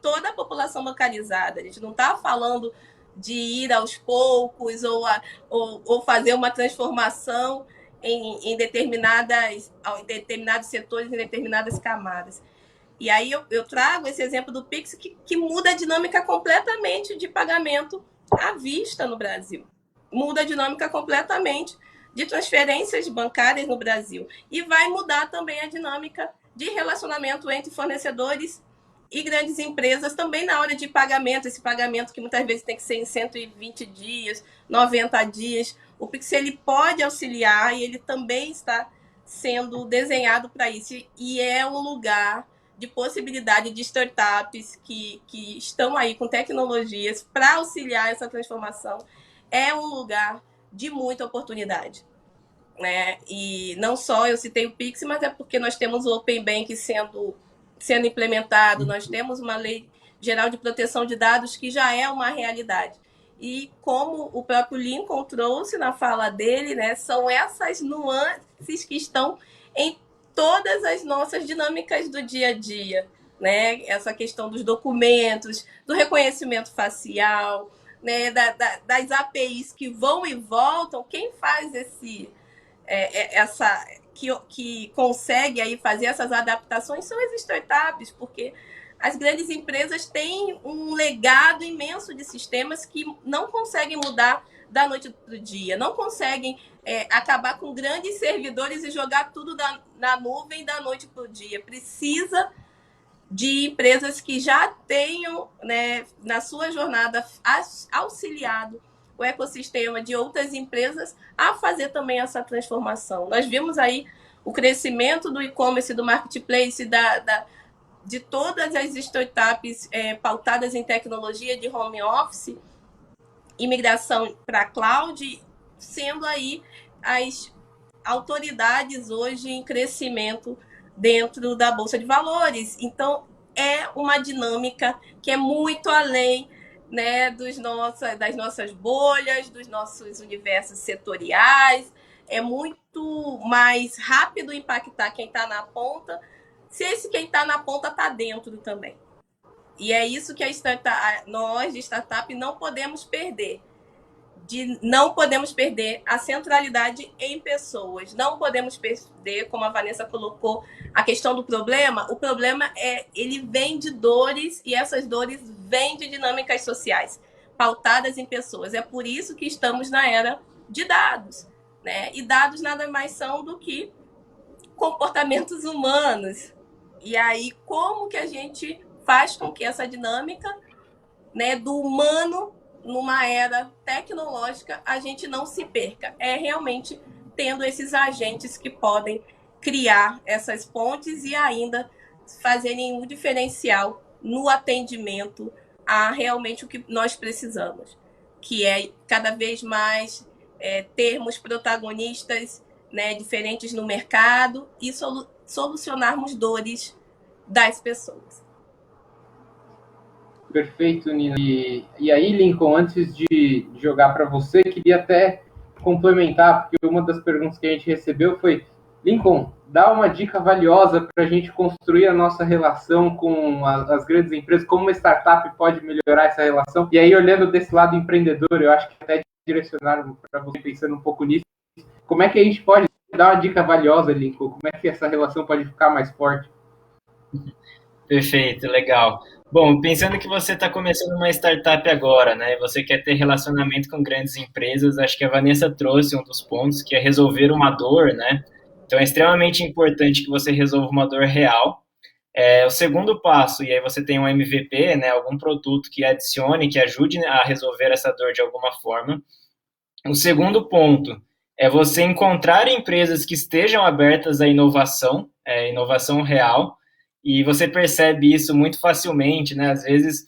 toda a população bancárizada, a gente não está falando de ir aos poucos ou fazer uma transformação em determinados setores, em determinadas camadas. E aí eu trago esse exemplo do Pix que muda a dinâmica completamente de pagamento à vista no Brasil. Muda a dinâmica completamente de transferências bancárias no Brasil. E vai mudar também a dinâmica de relacionamento entre fornecedores e grandes empresas também na hora de pagamento, esse pagamento que muitas vezes tem que ser em 120 dias, 90 dias. O Pix ele pode auxiliar e ele também está sendo desenhado para isso. E é um lugar de possibilidade de startups que estão aí com tecnologias para auxiliar essa transformação. É um lugar de muita oportunidade. Né? E não só eu citei o Pix, mas é porque nós temos o Open Bank sendo implementado, nós temos uma lei geral de proteção de dados que já é uma realidade. E como o próprio Lincoln trouxe na fala dele, né, são essas nuances que estão em todas as nossas dinâmicas do dia a dia. né? Essa questão dos documentos, do reconhecimento facial, né? Das APIs que vão e voltam. Quem faz que consegue aí fazer essas adaptações são as startups, porque as grandes empresas têm um legado imenso de sistemas que não conseguem mudar da noite para o dia, não conseguem acabar com grandes servidores e jogar tudo na nuvem da noite para o dia. Precisa de empresas que já tenham, né, na sua jornada, auxiliado o ecossistema de outras empresas a fazer também essa transformação. Nós vimos aí o crescimento do e-commerce, do marketplace, de todas as startups pautadas em tecnologia de home office e migração para cloud, sendo aí as autoridades hoje em crescimento dentro da Bolsa de Valores. Então, é uma dinâmica que é muito além, né, das nossas bolhas, dos nossos universos setoriais. É muito mais rápido impactar quem está na ponta, se esse quem está na ponta está dentro também. E é isso que nós de startup não podemos perder. Não podemos perder a centralidade em pessoas. Não podemos perder, como a Vanessa colocou, a questão do problema. O problema ele vem de dores, e essas dores vêm de dinâmicas sociais pautadas em pessoas. É por isso que estamos na era de dados, né? E dados nada mais são do que comportamentos humanos. E aí, como que a gente faz com que essa dinâmica, né, do humano numa era tecnológica, a gente não se perca? É realmente tendo esses agentes que podem criar essas pontes e ainda fazerem um diferencial no atendimento a realmente o que nós precisamos, que é cada vez mais termos protagonistas, né, diferentes no mercado e solucionarmos dores das pessoas. Perfeito, Nina. E aí, Lincoln, antes de jogar para você, queria até complementar, porque uma das perguntas que a gente recebeu foi: Lincoln, dá uma dica valiosa para a gente construir a nossa relação com as grandes empresas, como uma startup pode melhorar essa relação. E aí, olhando desse lado empreendedor, eu acho que até direcionaram para você, pensando um pouco nisso, como é que a gente pode dar uma dica valiosa, Lincoln? Como é que essa relação pode ficar mais forte? Perfeito, legal. Bom, pensando que você está começando uma startup agora, né, e você quer ter relacionamento com grandes empresas, acho que a Vanessa trouxe um dos pontos, que é resolver uma dor, né? Então, é extremamente importante que você resolva uma dor real. O segundo passo, e aí você tem um MVP, né, algum produto que adicione, que ajude a resolver essa dor de alguma forma. O segundo ponto é você encontrar empresas que estejam abertas à inovação, inovação real, e você percebe isso muito facilmente, né? Às vezes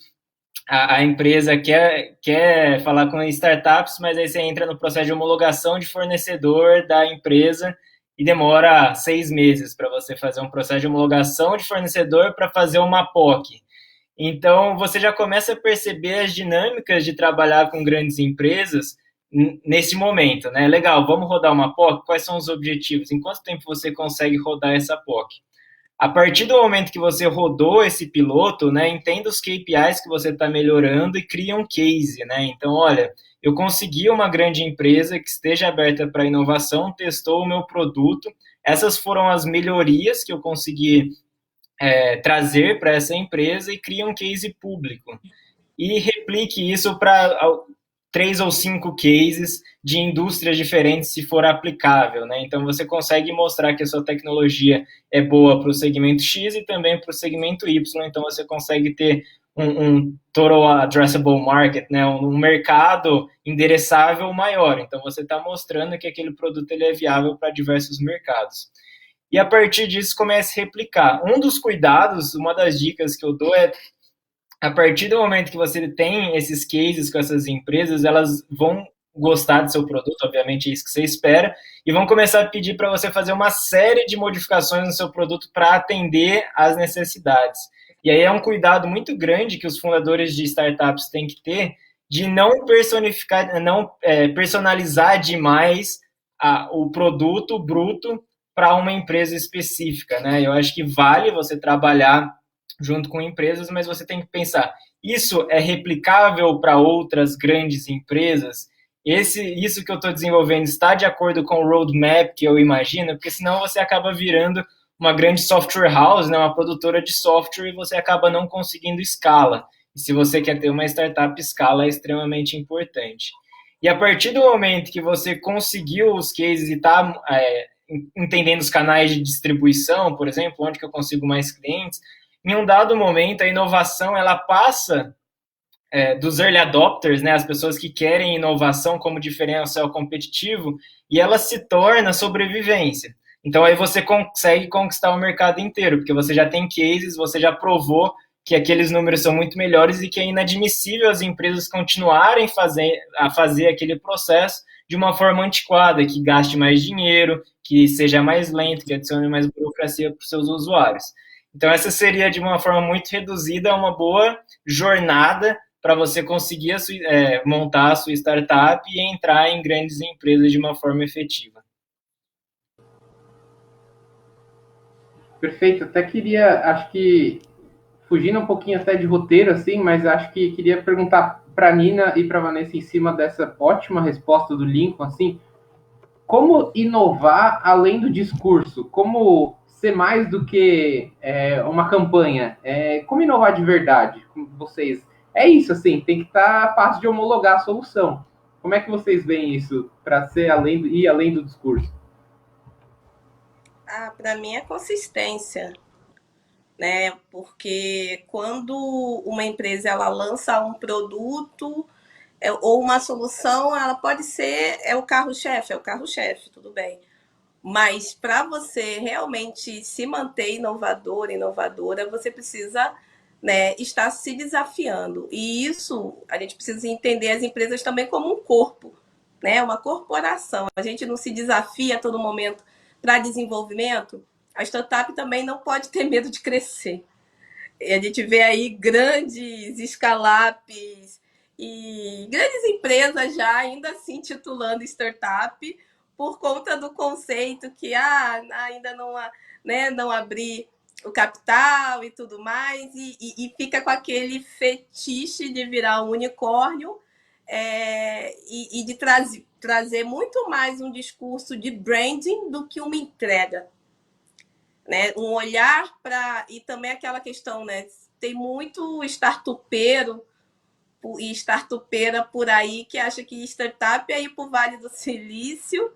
a empresa quer falar com startups, mas aí você entra no processo de homologação de fornecedor da empresa e demora 6 meses para você fazer um processo de homologação de fornecedor para fazer uma POC. Então, você já começa a perceber as dinâmicas de trabalhar com grandes empresas nesse momento, né? Legal, vamos rodar uma POC? Quais são os objetivos? Em quanto tempo você consegue rodar essa POC? A partir do momento que você rodou esse piloto, né, entenda os KPIs que você está melhorando e cria um case, né? Então, olha, eu consegui uma grande empresa que esteja aberta para inovação, testou o meu produto, essas foram as melhorias que eu consegui trazer para essa empresa e cria um case público. E replique isso para 3 ou 5 cases de indústrias diferentes, se for aplicável, né? Então, você consegue mostrar que a sua tecnologia é boa para o segmento X e também para o segmento Y, então você consegue ter um total addressable market, né? Um mercado endereçável maior. Então, você está mostrando que aquele produto ele é viável para diversos mercados. E, a partir disso, comece a replicar. Um dos cuidados, uma das dicas que eu dou é, a partir do momento que você tem esses cases com essas empresas, elas vão gostar do seu produto, obviamente é isso que você espera, e vão começar a pedir para você fazer uma série de modificações no seu produto para atender às necessidades. E aí é um cuidado muito grande que os fundadores de startups têm que ter de não personalizar demais o produto bruto para uma empresa específica, né? Eu acho que vale você trabalhar junto com empresas, mas você tem que pensar, isso é replicável para outras grandes empresas? Isso que eu estou desenvolvendo está de acordo com o roadmap que eu imagino? Porque senão você acaba virando uma grande software house, né, uma produtora de software, e você acaba não conseguindo escala. E se você quer ter uma startup, escala é extremamente importante. E a partir do momento que você conseguiu os cases e está entendendo os canais de distribuição, por exemplo, onde que eu consigo mais clientes, em um dado momento a inovação ela passa dos early adopters, né, as pessoas que querem inovação como diferencial competitivo, e ela se torna sobrevivência. Então aí você consegue conquistar o mercado inteiro, porque você já tem cases, você já provou que aqueles números são muito melhores e que é inadmissível as empresas continuarem a fazer aquele processo de uma forma antiquada, que gaste mais dinheiro, que seja mais lento, que adicione mais burocracia para os seus usuários. Então essa seria, de uma forma muito reduzida, uma boa jornada para você conseguir montar a sua startup e entrar em grandes empresas de uma forma efetiva. Perfeito. Até queria, acho que, fugindo um pouquinho até de roteiro, assim, mas acho que queria perguntar para a Nina e para a Vanessa em cima dessa ótima resposta do Lincoln, assim, como inovar além do discurso? Como ser mais do que uma campanha? Como inovar de verdade? Vocês... É isso, assim, tem que estar fácil de homologar a solução. Como é que vocês veem isso para ser ir além do discurso? Para mim é consistência, né? Porque quando uma empresa ela lança um produto ou uma solução, ela pode ser o carro-chefe, tudo bem. Mas para você realmente se manter inovador, inovadora, você precisa, né, estar se desafiando. E isso a gente precisa entender as empresas também como um corpo, né? Uma corporação. A gente não se desafia a todo momento para desenvolvimento. A startup também não pode ter medo de crescer. E a gente vê aí grandes scale-ups e grandes empresas já ainda assim titulando startup por conta do conceito que ainda não, né, não abrir o capital e tudo mais, e fica com aquele fetiche de virar um unicórnio e de trazer muito mais um discurso de branding do que uma entrega. Né? Um olhar para... E também aquela questão, né? Tem muito startupeiro e startupeira por aí que acha que startup é ir para o Vale do Silício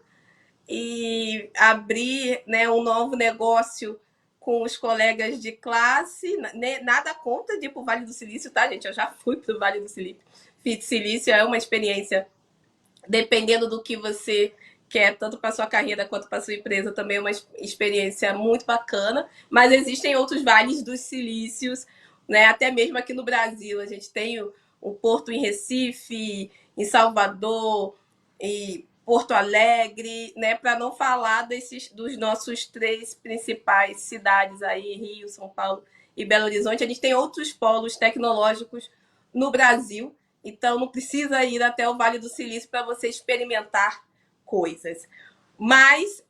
e abrir, né, um novo negócio com os colegas de classe. Nada contra de ir para o Vale do Silício, tá, gente? Eu já fui para o Vale do Silício. É uma experiência, dependendo do que você quer, tanto para sua carreira quanto para sua empresa, também é uma experiência muito bacana. Mas existem outros vales dos silícios, né? Até mesmo aqui no Brasil. A gente tem o Porto em Recife, em Salvador e Porto Alegre, né? Para não falar dos nossos 3 principais cidades aí, Rio, São Paulo e Belo Horizonte. A gente tem outros polos tecnológicos no Brasil, então não precisa ir até o Vale do Silício para você experimentar coisas. Mas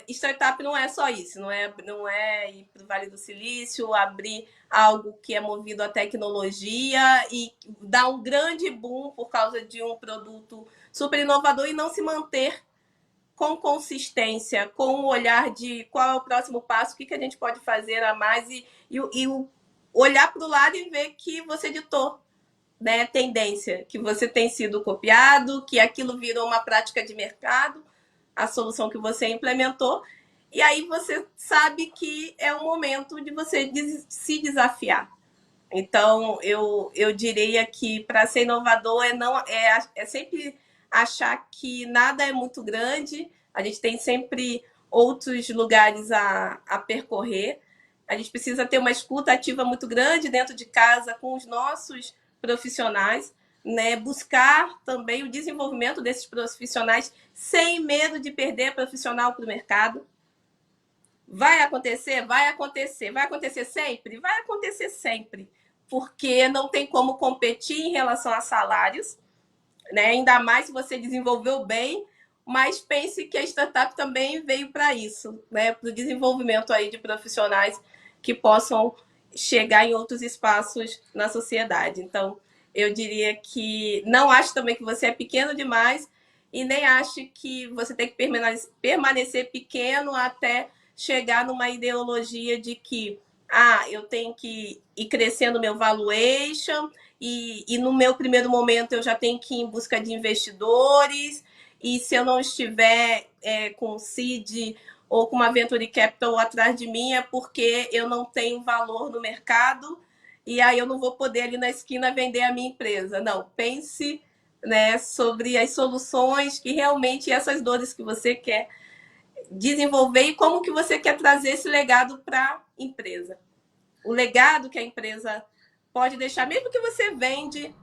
startup não é só isso, não é ir para o Vale do Silício, abrir algo que é movido à tecnologia e dar um grande boom por causa de um produto super inovador e não se manter com consistência, com o olhar de qual é o próximo passo, o que a gente pode fazer a mais e olhar para o lado e ver que você ditou, né, tendência, que você tem sido copiado, que aquilo virou uma prática de mercado, a solução que você implementou, e aí você sabe que é o momento de você se desafiar. Então, eu diria que para ser inovador é sempre achar que nada é muito grande, a gente tem sempre outros lugares a percorrer, a gente precisa ter uma escuta ativa muito grande dentro de casa com os nossos profissionais, né? Buscar também o desenvolvimento desses profissionais sem medo de perder profissional para o mercado. Vai acontecer? Vai acontecer. Vai acontecer sempre? Vai acontecer sempre. Porque não tem como competir em relação a salários, né? Ainda mais se você desenvolveu bem, mas pense que a startup também veio para isso, né? Para o desenvolvimento aí de profissionais que possam chegar em outros espaços na sociedade. Então, eu diria que não acho também que você é pequeno demais e nem acho que você tem que permanecer pequeno até chegar numa ideologia de que eu tenho que ir crescendo meu valuation e no meu primeiro momento eu já tenho que ir em busca de investidores e se eu não estiver com seed ou com uma venture capital atrás de mim é porque eu não tenho valor no mercado e aí eu não vou poder ali na esquina vender a minha empresa. Não, pense, né, sobre as soluções que realmente essas dores que você quer desenvolver e como que você quer trazer esse legado para a empresa. O legado que a empresa pode deixar, mesmo que você vende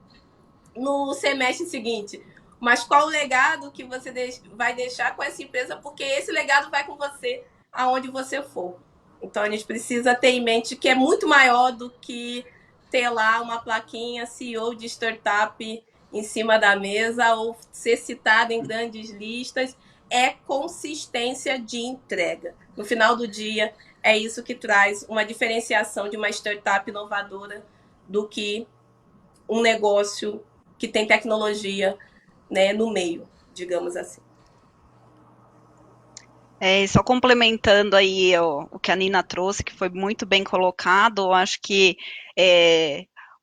no semestre seguinte, mas qual o legado que você vai deixar com essa empresa, porque esse legado vai com você aonde você for. Então a gente precisa ter em mente que é muito maior do que ter lá uma plaquinha CEO de startup em cima da mesa ou ser citado em grandes listas, é consistência de entrega. No final do dia, é isso que traz uma diferenciação de uma startup inovadora do que um negócio que tem tecnologia, né, no meio, digamos assim. Só complementando aí o que a Nina trouxe, que foi muito bem colocado, eu acho que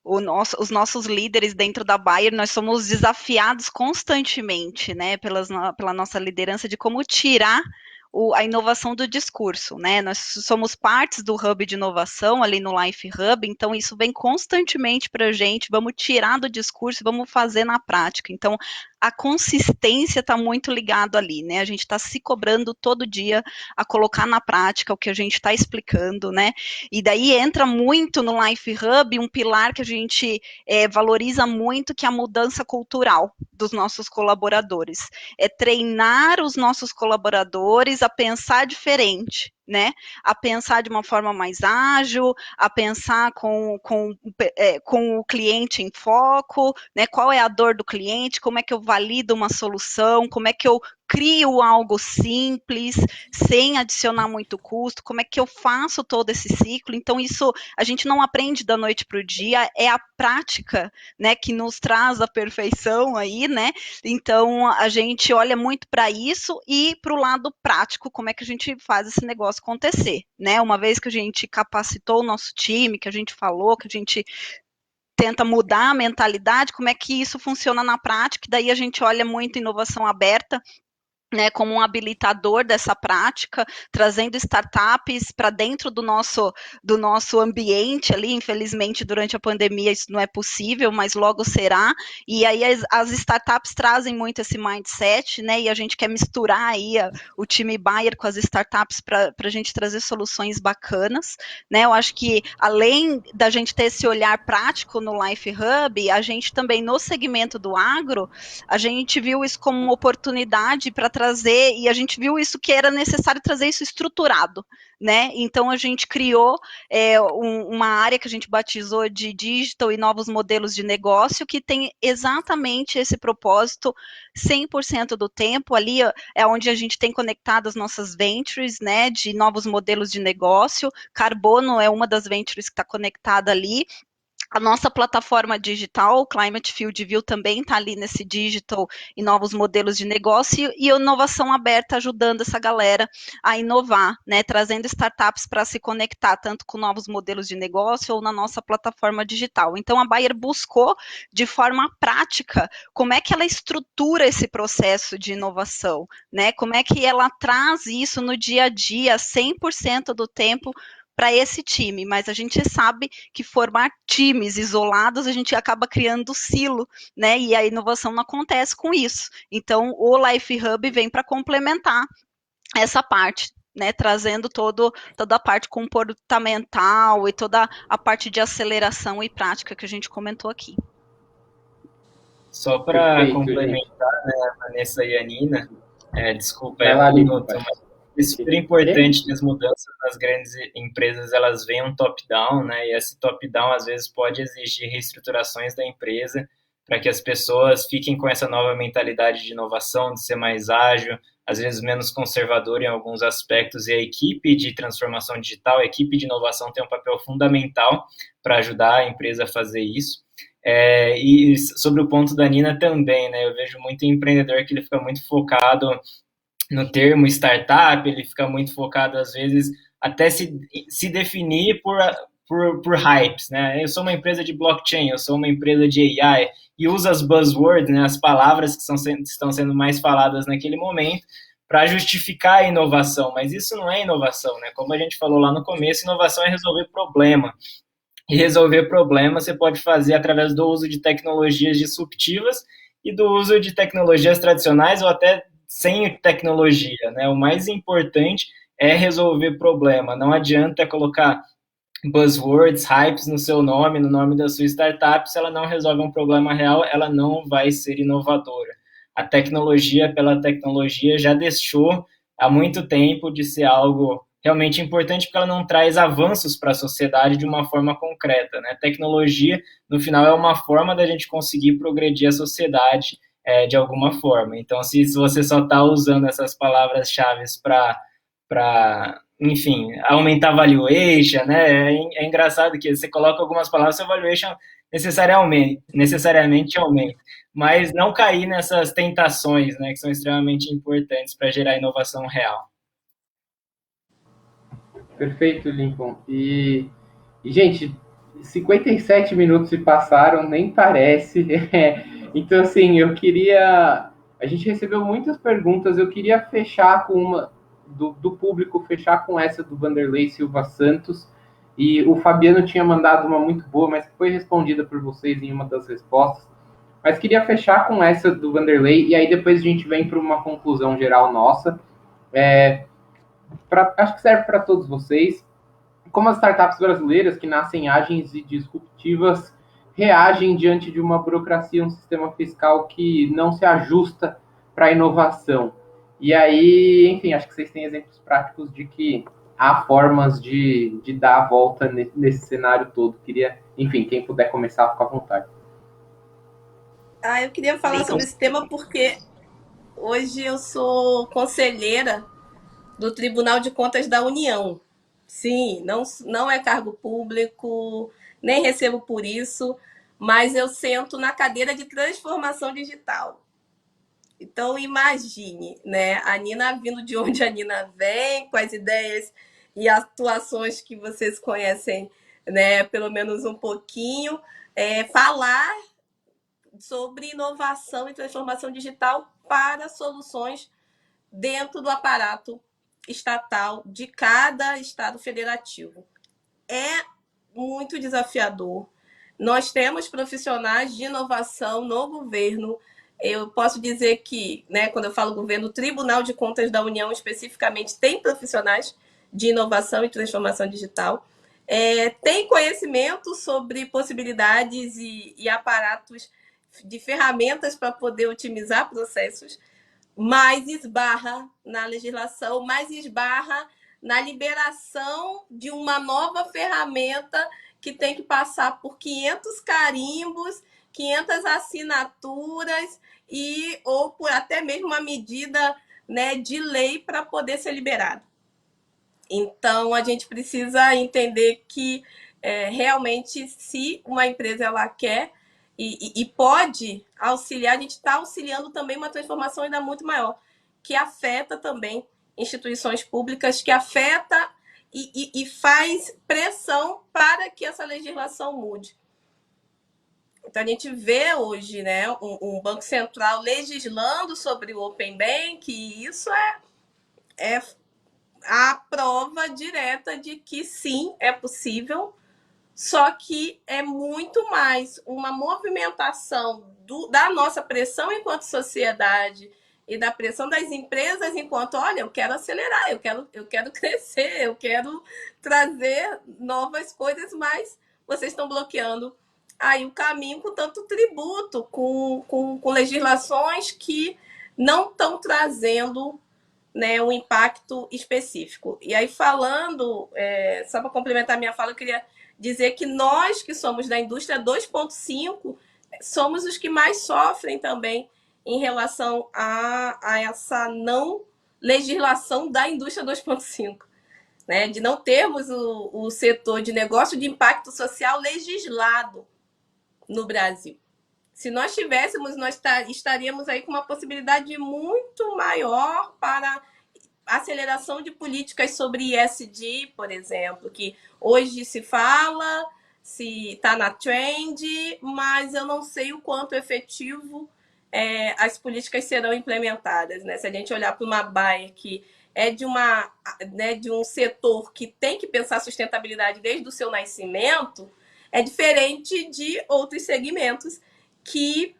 os nossos líderes dentro da Bayer, nós somos desafiados constantemente, né, pela nossa liderança de como tirar a inovação do discurso, né? Nós somos partes do hub de inovação ali no Life Hub, então isso vem constantemente para a gente, vamos tirar do discurso, vamos fazer na prática. Então, a consistência está muito ligado ali, né? A gente está se cobrando todo dia a colocar na prática o que a gente está explicando, né? E daí entra muito no Life Hub um pilar que a gente valoriza muito, que é a mudança cultural dos nossos colaboradores. É treinar os nossos colaboradores a pensar diferente, né? A pensar de uma forma mais ágil, a pensar com o cliente em foco, né? Qual é a dor do cliente, como é que eu valido uma solução, como é que eu crio algo simples, sem adicionar muito custo, como é que eu faço todo esse ciclo. Então, isso a gente não aprende da noite para o dia, é a prática, né, que nos traz a perfeição aí, né? Então, a gente olha muito para isso e para o lado prático, como é que a gente faz esse negócio acontecer, né? Uma vez que a gente capacitou o nosso time, que a gente falou, que a gente tenta mudar a mentalidade, como é que isso funciona na prática, e daí a gente olha muito inovação aberta, né, como um habilitador dessa prática, trazendo startups para dentro do nosso ambiente ali. Infelizmente, durante a pandemia isso não é possível, mas logo será. E aí as startups trazem muito esse mindset, né, e a gente quer misturar aí o time Bayer com as startups para a gente trazer soluções bacanas, né. Eu acho que além da gente ter esse olhar prático no Life Hub, a gente também no segmento do agro, a gente viu isso como uma oportunidade para trazer, e a gente viu isso que era necessário trazer isso estruturado, né? Então a gente criou uma área que a gente batizou de digital e novos modelos de negócio, que tem exatamente esse propósito 100% do tempo. Ali é onde a gente tem conectado as nossas ventures, né, de novos modelos de negócio. Carbono é uma das ventures que está conectada ali. A nossa plataforma digital, o Climate Field View, também está ali nesse digital e novos modelos de negócio, e inovação aberta ajudando essa galera a inovar, né, trazendo startups para se conectar tanto com novos modelos de negócio ou na nossa plataforma digital. Então a Bayer buscou de forma prática como é que ela estrutura esse processo de inovação, né, como é que ela traz isso no dia a dia 100% do tempo para esse time, mas a gente sabe que formar times isolados, a gente acaba criando silo, né? E a inovação não acontece com isso. Então, o Life Hub vem para complementar essa parte, né? Trazendo toda a parte comportamental e toda a parte de aceleração e prática que a gente comentou aqui. Só para complementar, né, a Vanessa e a Nina, desculpa, é super importante que as mudanças nas grandes empresas elas venham top-down, né? E esse top-down às vezes pode exigir reestruturações da empresa para que as pessoas fiquem com essa nova mentalidade de inovação, de ser mais ágil, às vezes menos conservador em alguns aspectos, e a equipe de transformação digital, a equipe de inovação tem um papel fundamental para ajudar a empresa a fazer isso. E sobre o ponto da Nina também, né, eu vejo muito empreendedor que ele fica muito focado no termo startup, ele fica muito focado, às vezes, até se definir por hypes, né? Eu sou uma empresa de blockchain, eu sou uma empresa de AI, e usa as buzzwords, né, as palavras que estão sendo mais faladas naquele momento, para justificar a inovação, mas isso não é inovação, né? Como a gente falou lá no começo, inovação é resolver problema. E resolver problemas você pode fazer através do uso de tecnologias disruptivas e do uso de tecnologias tradicionais ou até sem tecnologia, né? O mais importante é resolver problema. Não adianta colocar buzzwords, hypes no seu nome, no nome da sua startup, se ela não resolve um problema real, ela não vai ser inovadora. A tecnologia pela tecnologia já deixou há muito tempo de ser algo realmente importante, porque ela não traz avanços para a sociedade de uma forma concreta, né? Tecnologia, no final, é uma forma da gente conseguir progredir a sociedade de alguma forma. Então, se você só está usando essas palavras-chave para, enfim, aumentar a valuation, né? É engraçado que você coloca algumas palavras, seu valuation necessariamente aumenta, mas não cair nessas tentações, né, que são extremamente importantes para gerar inovação real. Perfeito, Lincoln. Gente, 57 minutos se passaram, nem parece. Então, assim, a gente recebeu muitas perguntas, eu queria fechar com uma do público, fechar com essa do Vanderlei Silva Santos. E o Fabiano tinha mandado uma muito boa, mas que foi respondida por vocês em uma das respostas. Mas queria fechar com essa do Vanderlei, e aí depois a gente vem para uma conclusão geral nossa. Acho que serve para todos vocês. Como as startups brasileiras que nascem ágeis e disruptivas reagem diante de uma burocracia, um sistema fiscal que não se ajusta para a inovação. E aí, enfim, acho que vocês têm exemplos práticos de que há formas de dar a volta nesse cenário todo. Enfim, quem puder começar, fica à vontade. Eu queria falar sobre esse tema porque hoje eu sou conselheira do Tribunal de Contas da União. Sim, não é cargo público, nem recebo por isso, mas eu sento na cadeira de transformação digital. Então, imagine, né? A Nina vindo de onde a Nina vem, com as ideias e atuações que vocês conhecem, né? Pelo menos um pouquinho, falar sobre inovação e transformação digital para soluções dentro do aparato estatal de cada estado federativo. É muito desafiador. Nós temos profissionais de inovação no governo. Eu posso dizer que, né, quando eu falo governo, o Tribunal de Contas da União especificamente tem profissionais de inovação e transformação digital. Tem conhecimento sobre possibilidades e aparatos de ferramentas para poder otimizar processos, mas esbarra na legislação, mas esbarra na liberação de uma nova ferramenta que tem que passar por 500 carimbos, 500 assinaturas ou por até mesmo uma medida, né, de lei para poder ser liberado. Então, a gente precisa entender que realmente, se uma empresa ela quer e pode auxiliar, a gente está auxiliando também uma transformação ainda muito maior, que afeta também instituições públicas, que afeta e faz pressão para que essa legislação mude. Então, a gente vê hoje, né, um Banco Central legislando sobre o Open Bank, e isso é a prova direta de que sim, é possível, só que é muito mais uma movimentação da nossa pressão enquanto sociedade e da pressão das empresas enquanto, olha, eu quero acelerar, eu quero crescer, eu quero trazer novas coisas, mas vocês estão bloqueando aí o caminho com tanto tributo, com legislações que não estão trazendo, né, um impacto específico. E aí, falando, só para complementar minha fala, eu queria dizer que nós que somos da indústria 2.5, somos os que mais sofrem também em relação a essa não legislação da indústria 2.5, né? De não termos o setor de negócio de impacto social legislado no Brasil. Se nós tivéssemos, nós estaríamos aí com uma possibilidade muito maior para aceleração de políticas sobre ESG, por exemplo, que hoje se fala, se está na trend, mas eu não sei o quanto efetivo as políticas serão implementadas, né? Se a gente olhar para uma Bayer que é de um setor que tem que pensar sustentabilidade desde o seu nascimento, é diferente de outros segmentos que,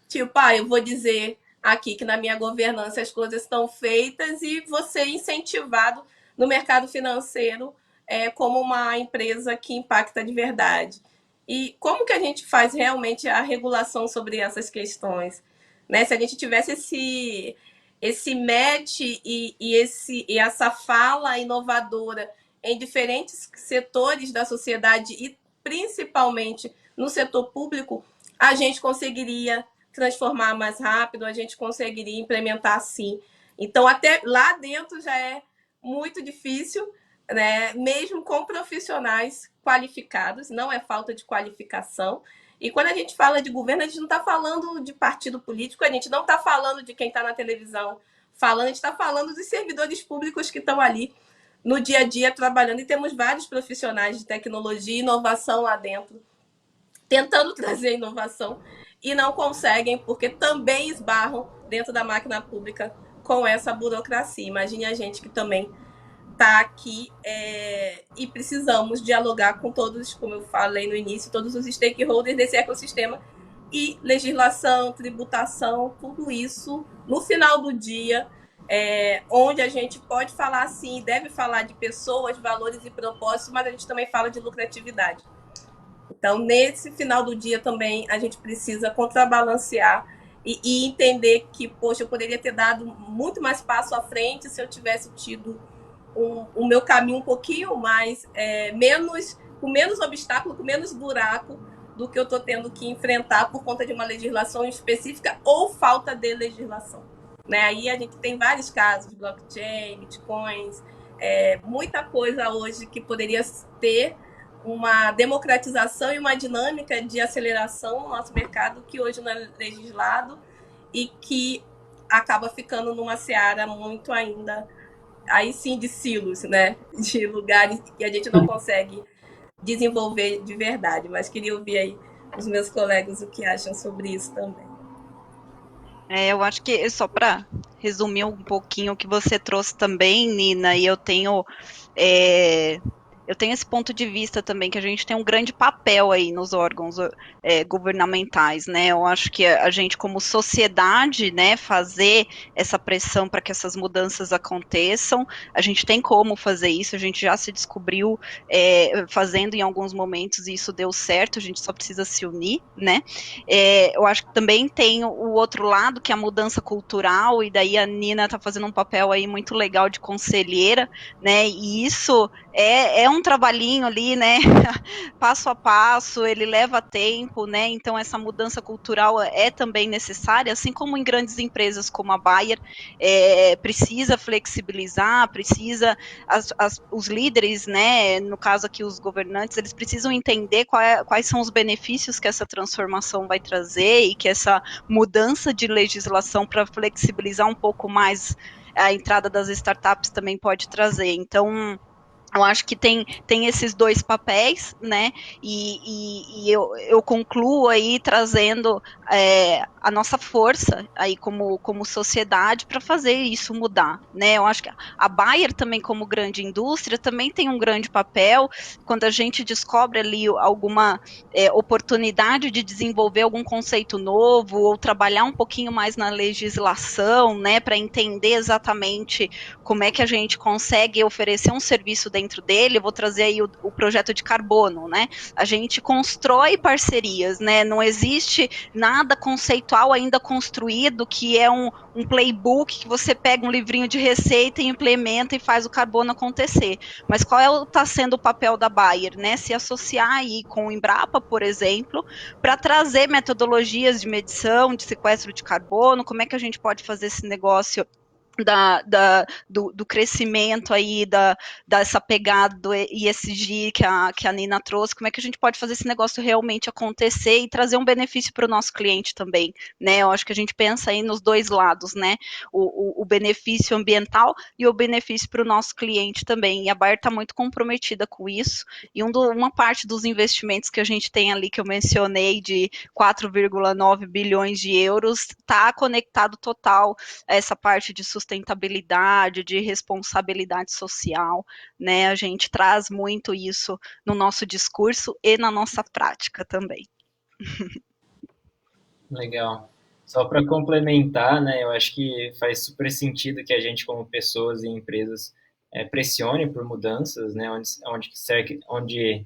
tipo, eu vou dizer aqui que na minha governança as coisas estão feitas e você incentivado no mercado financeiro como uma empresa que impacta de verdade. E como que a gente faz realmente a regulação sobre essas questões? Né? Se a gente tivesse esse match e essa fala inovadora em diferentes setores da sociedade e principalmente no setor público, a gente conseguiria transformar mais rápido, a gente conseguiria implementar sim. Então, até lá dentro já é muito difícil, né? Mesmo com profissionais qualificados, não é falta de qualificação. E quando a gente fala de governo, a gente não está falando de partido político, a gente não está falando de quem está na televisão falando, a gente está falando dos servidores públicos que estão ali no dia a dia trabalhando. E temos vários profissionais de tecnologia e inovação lá dentro, tentando trazer inovação, e não conseguem, porque também esbarram dentro da máquina pública com essa burocracia. Imagine a gente que também está aqui e precisamos dialogar com todos, como eu falei no início, todos os stakeholders desse ecossistema, e legislação, tributação, tudo isso, no final do dia, onde a gente pode falar sim, deve falar de pessoas, valores e propósitos, mas a gente também fala de lucratividade. Então, nesse final do dia também, a gente precisa contrabalancear e entender que, poxa, eu poderia ter dado muito mais passo à frente se eu tivesse tido o meu caminho um pouquinho mais, com menos obstáculo, com menos buraco do que eu estou tendo que enfrentar por conta de uma legislação específica ou falta de legislação. Né? Aí a gente tem vários casos de blockchain, bitcoins, muita coisa hoje que poderia ter uma democratização e uma dinâmica de aceleração no nosso mercado que hoje não é legislado e que acaba ficando numa seara muito ainda, aí sim, de silos, né? De lugares que a gente não consegue desenvolver de verdade. Mas queria ouvir aí os meus colegas o que acham sobre isso também. Eu acho que, só para resumir um pouquinho o que você trouxe também, Nina, e eu tenho esse ponto de vista também, que a gente tem um grande papel aí nos órgãos governamentais, né? Eu acho que a gente, como sociedade, né, fazer essa pressão para que essas mudanças aconteçam, a gente tem como fazer isso, a gente já se descobriu fazendo em alguns momentos e isso deu certo, a gente só precisa se unir, né? Eu acho que também tem o outro lado, que é a mudança cultural, e daí a Nina está fazendo um papel aí muito legal de conselheira, né? E isso é um trabalhinho ali, né, passo a passo, ele leva tempo, né, então essa mudança cultural é também necessária, assim como em grandes empresas como a Bayer, precisa flexibilizar, precisa, os líderes, né, no caso aqui os governantes, eles precisam entender quais são os benefícios que essa transformação vai trazer e que essa mudança de legislação para flexibilizar um pouco mais a entrada das startups também pode trazer. Então, eu acho que tem esses dois papéis, né, e eu concluo aí trazendo a nossa força aí como sociedade para fazer isso mudar, né. Eu acho que a Bayer também, como grande indústria, também tem um grande papel quando a gente descobre ali alguma oportunidade de desenvolver algum conceito novo ou trabalhar um pouquinho mais na legislação, né, para entender exatamente como é que a gente consegue oferecer um serviço dentro dentro dele, eu vou trazer aí o projeto de carbono, né? A gente constrói parcerias, né? Não existe nada conceitual ainda construído que é um playbook que você pega um livrinho de receita e implementa e faz o carbono acontecer. Mas qual está sendo o papel da Bayer, né? Se associar aí com o Embrapa, por exemplo, para trazer metodologias de medição, de sequestro de carbono, como é que a gente pode fazer esse negócio do crescimento aí, dessa pegada do ESG que a Nina trouxe, como é que a gente pode fazer esse negócio realmente acontecer e trazer um benefício para o nosso cliente também, né? Eu acho que a gente pensa aí nos dois lados, né? O benefício ambiental e o benefício para o nosso cliente também. E a Bayer está muito comprometida com isso. E uma parte dos investimentos que a gente tem ali, que eu mencionei, de 4,9 bilhões de euros, está conectado total a essa parte de sustentabilidade, de responsabilidade social, né? A gente traz muito isso no nosso discurso e na nossa prática também. Legal. Só para complementar, né, eu acho que faz super sentido que a gente, como pessoas e empresas, pressione por mudanças, né, onde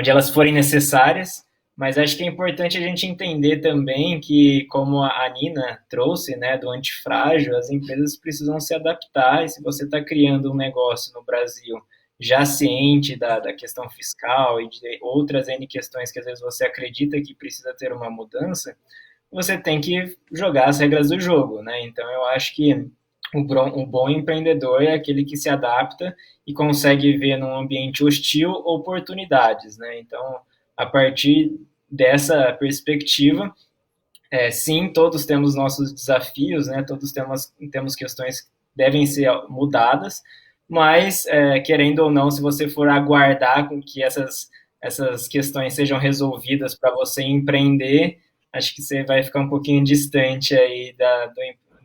elas forem necessárias, mas acho que é importante a gente entender também que, como a Nina trouxe, né, do antifrágil, as empresas precisam se adaptar, e se você está criando um negócio no Brasil já ciente da questão fiscal e de outras N questões que às vezes você acredita que precisa ter uma mudança, você tem que jogar as regras do jogo, né? Então eu acho que o bom empreendedor é aquele que se adapta e consegue ver num ambiente hostil oportunidades, né? Então, a partir dessa perspectiva, sim, todos temos nossos desafios, né? Todos temos questões que devem ser mudadas, mas, querendo ou não, se você for aguardar com que essas questões sejam resolvidas para você empreender, acho que você vai ficar um pouquinho distante aí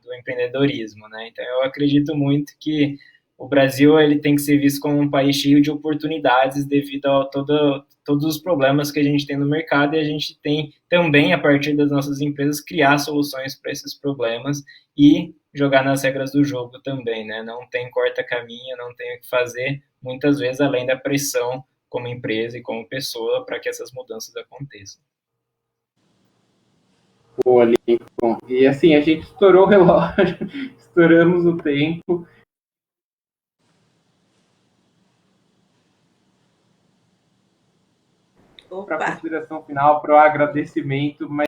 do empreendedorismo, né? Então, eu acredito muito que o Brasil ele tem que ser visto como um país cheio de oportunidades devido a todos os problemas que a gente tem no mercado, e a gente tem também, a partir das nossas empresas, criar soluções para esses problemas e jogar nas regras do jogo também, né? Não tem corta-caminho, não tem o que fazer, muitas vezes, além da pressão como empresa e como pessoa para que essas mudanças aconteçam. Boa, Lincoln. E assim, a gente estourou o relógio, estouramos o tempo. Para a consideração final, para o agradecimento, mas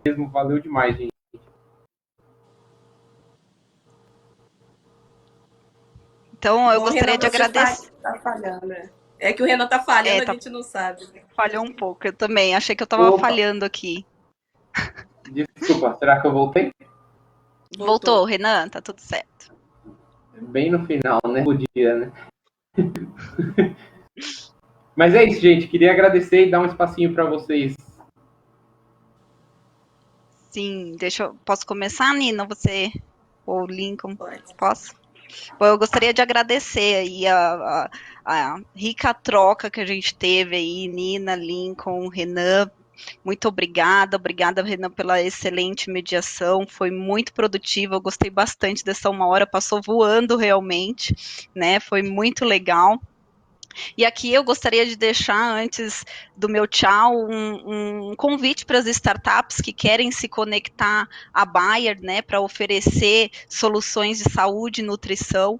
mesmo valeu demais, gente. Então, eu gostaria de agradecer. Tá falhando, né? É que o Renan tá falhando, a gente não sabe. Falhou um pouco, eu também. Achei que eu estava falhando aqui. Desculpa, será que eu voltei? Voltou, Renan, tá tudo certo. Bem no final, né? Podia, né? Mas é isso, gente. Queria agradecer e dar um espacinho para vocês. Sim, posso começar, Nina? Você ou Lincoln? Pode. Posso? Bom, eu gostaria de agradecer aí a rica troca que a gente teve aí, Nina, Lincoln, Renan. Muito obrigada, Renan, pela excelente mediação, foi muito produtiva, eu gostei bastante dessa 1 hora, passou voando realmente, né, foi muito legal. E aqui eu gostaria de deixar, antes do meu tchau, um convite para as startups que querem se conectar à Bayer, né, para oferecer soluções de saúde e nutrição.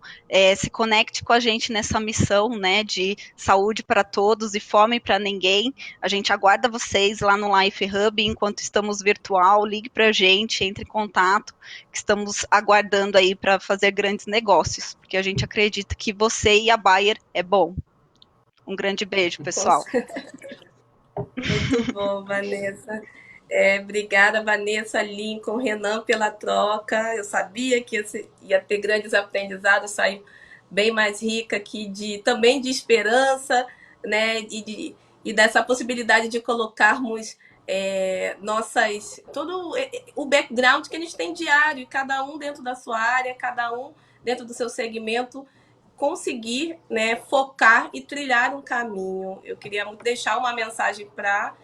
Se conecte com a gente nessa missão, né, de saúde para todos e fome para ninguém. A gente aguarda vocês lá no Life Hub, enquanto estamos virtual, ligue para a gente, entre em contato, que estamos aguardando aí para fazer grandes negócios, porque a gente acredita que você e a Bayer é bom. Um grande beijo, pessoal. Muito bom, Vanessa. Obrigada, Vanessa, Lincoln, Renan, pela troca. Eu sabia que ia ter grandes aprendizados, saiu bem mais rica aqui também de esperança, né? E dessa possibilidade de colocarmos todo o background que a gente tem diário, cada um dentro da sua área, cada um dentro do seu segmento, conseguir, né, focar e trilhar um caminho. Eu queria muito deixar uma mensagem para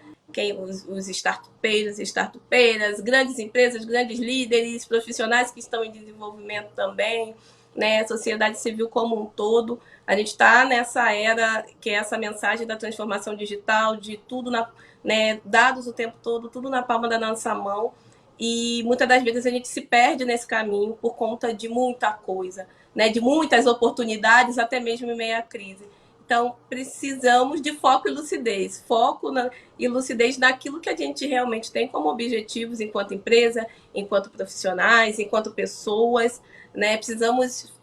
os startupeiras, grandes empresas, grandes líderes, profissionais que estão em desenvolvimento também, né, sociedade civil como um todo. A gente está nessa era que é essa mensagem da transformação digital, de tudo, né, dados o tempo todo, tudo na palma da nossa mão. E muitas das vezes a gente se perde nesse caminho por conta de muita coisa, né, de muitas oportunidades, até mesmo em meio à crise. Então, precisamos de foco e lucidez. E lucidez naquilo que a gente realmente tem como objetivos enquanto empresa, enquanto profissionais, enquanto pessoas, né? Precisamos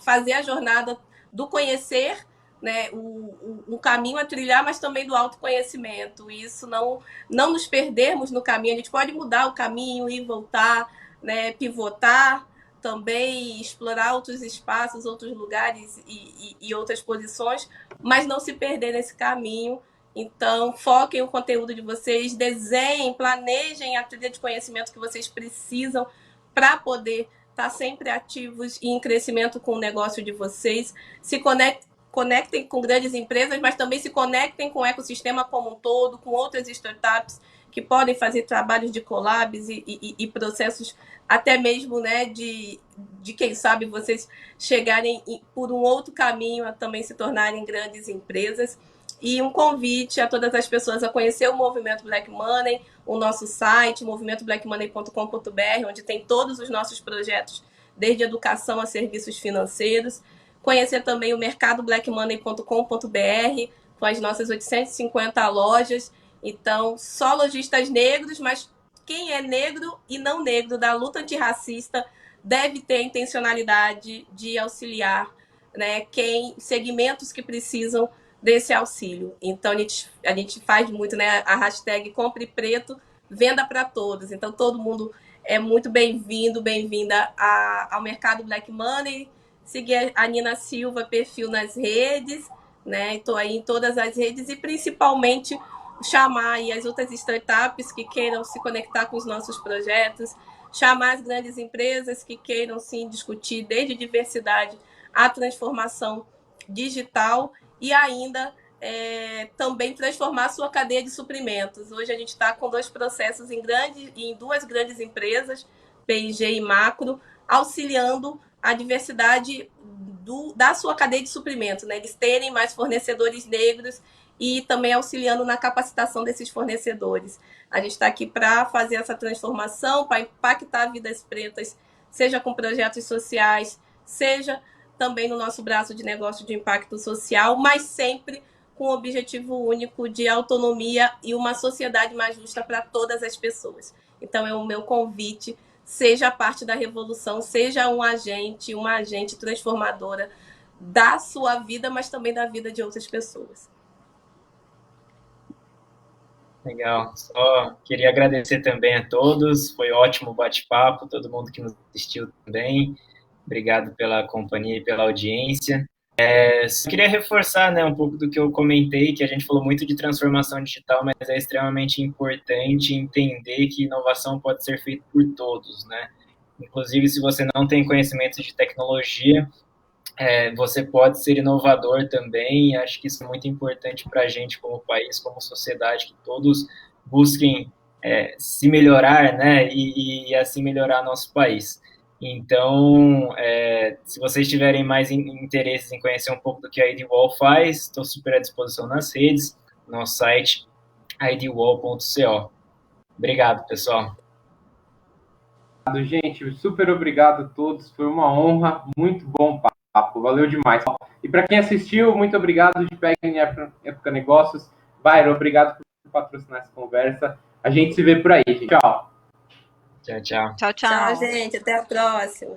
fazer a jornada do conhecer, né? Um caminho a trilhar, mas também do autoconhecimento. E isso não nos perdermos no caminho. A gente pode mudar o caminho e voltar, né? Pivotar, também explorar outros espaços, outros lugares e outras posições, mas não se perder nesse caminho. Então, foquem o conteúdo de vocês, desenhem, planejem a trilha de conhecimento que vocês precisam para poder estar sempre ativos e em crescimento com o negócio de vocês. Se conectem com grandes empresas, mas também se conectem com o ecossistema como um todo, com outras startups que podem fazer trabalhos de collabs e processos até mesmo, né, de quem sabe vocês chegarem por um outro caminho a também se tornarem grandes empresas. E um convite a todas as pessoas a conhecer o Movimento Black Money, o nosso site, movimentoblackmoney.com.br, onde tem todos os nossos projetos, desde educação a serviços financeiros. Conhecer também o mercadoblackmoney.com.br, com as nossas 850 lojas. Então, só lojistas negros, mas quem é negro e não negro da luta antirracista deve ter a intencionalidade de auxiliar, né, segmentos que precisam desse auxílio. Então, a gente faz muito, né, a hashtag Compre Preto, venda para todos. Então, todo mundo é muito bem-vindo, bem-vinda ao Mercado Black Money. Seguir a Nina Silva, perfil nas redes, né? Estou aí em todas as redes e, principalmente, chamar aí as outras startups que queiram se conectar com os nossos projetos, chamar as grandes empresas que queiram, sim, discutir desde diversidade a transformação digital e ainda também transformar a sua cadeia de suprimentos. Hoje a gente está com 2 processos em 2 grandes empresas, P&G e Macro, auxiliando a diversidade da sua cadeia de suprimentos, né? Eles terem mais fornecedores negros e também auxiliando na capacitação desses fornecedores. A gente está aqui para fazer essa transformação, para impactar vidas pretas, seja com projetos sociais, seja também no nosso braço de negócio de impacto social, mas sempre com o objetivo único de autonomia e uma sociedade mais justa para todas as pessoas. Então, é o meu convite, seja parte da revolução, seja uma agente transformadora da sua vida, mas também da vida de outras pessoas. Legal. Só queria agradecer também a todos. Foi ótimo o bate-papo, todo mundo que nos assistiu também. Obrigado pela companhia e pela audiência. Só queria reforçar, né, um pouco do que eu comentei, que a gente falou muito de transformação digital, mas é extremamente importante entender que inovação pode ser feita por todos, né? Inclusive, se você não tem conhecimento de tecnologia, você pode ser inovador também. Acho que isso é muito importante para a gente como país, como sociedade, que todos busquem se melhorar, né, e assim melhorar nosso país. Então, se vocês tiverem mais interesses em conhecer um pouco do que a IDWall faz, estou super à disposição nas redes, nosso site idwall.co. Obrigado, pessoal. Gente, super obrigado a todos, foi uma honra, muito bom papo, valeu demais. E para quem assistiu, muito obrigado de Peguem Época Negócios. Byron, obrigado por patrocinar essa conversa. A gente se vê por aí, gente. Tchau. Tchau, tchau. Tchau, tchau. Tchau, gente. Até a próxima.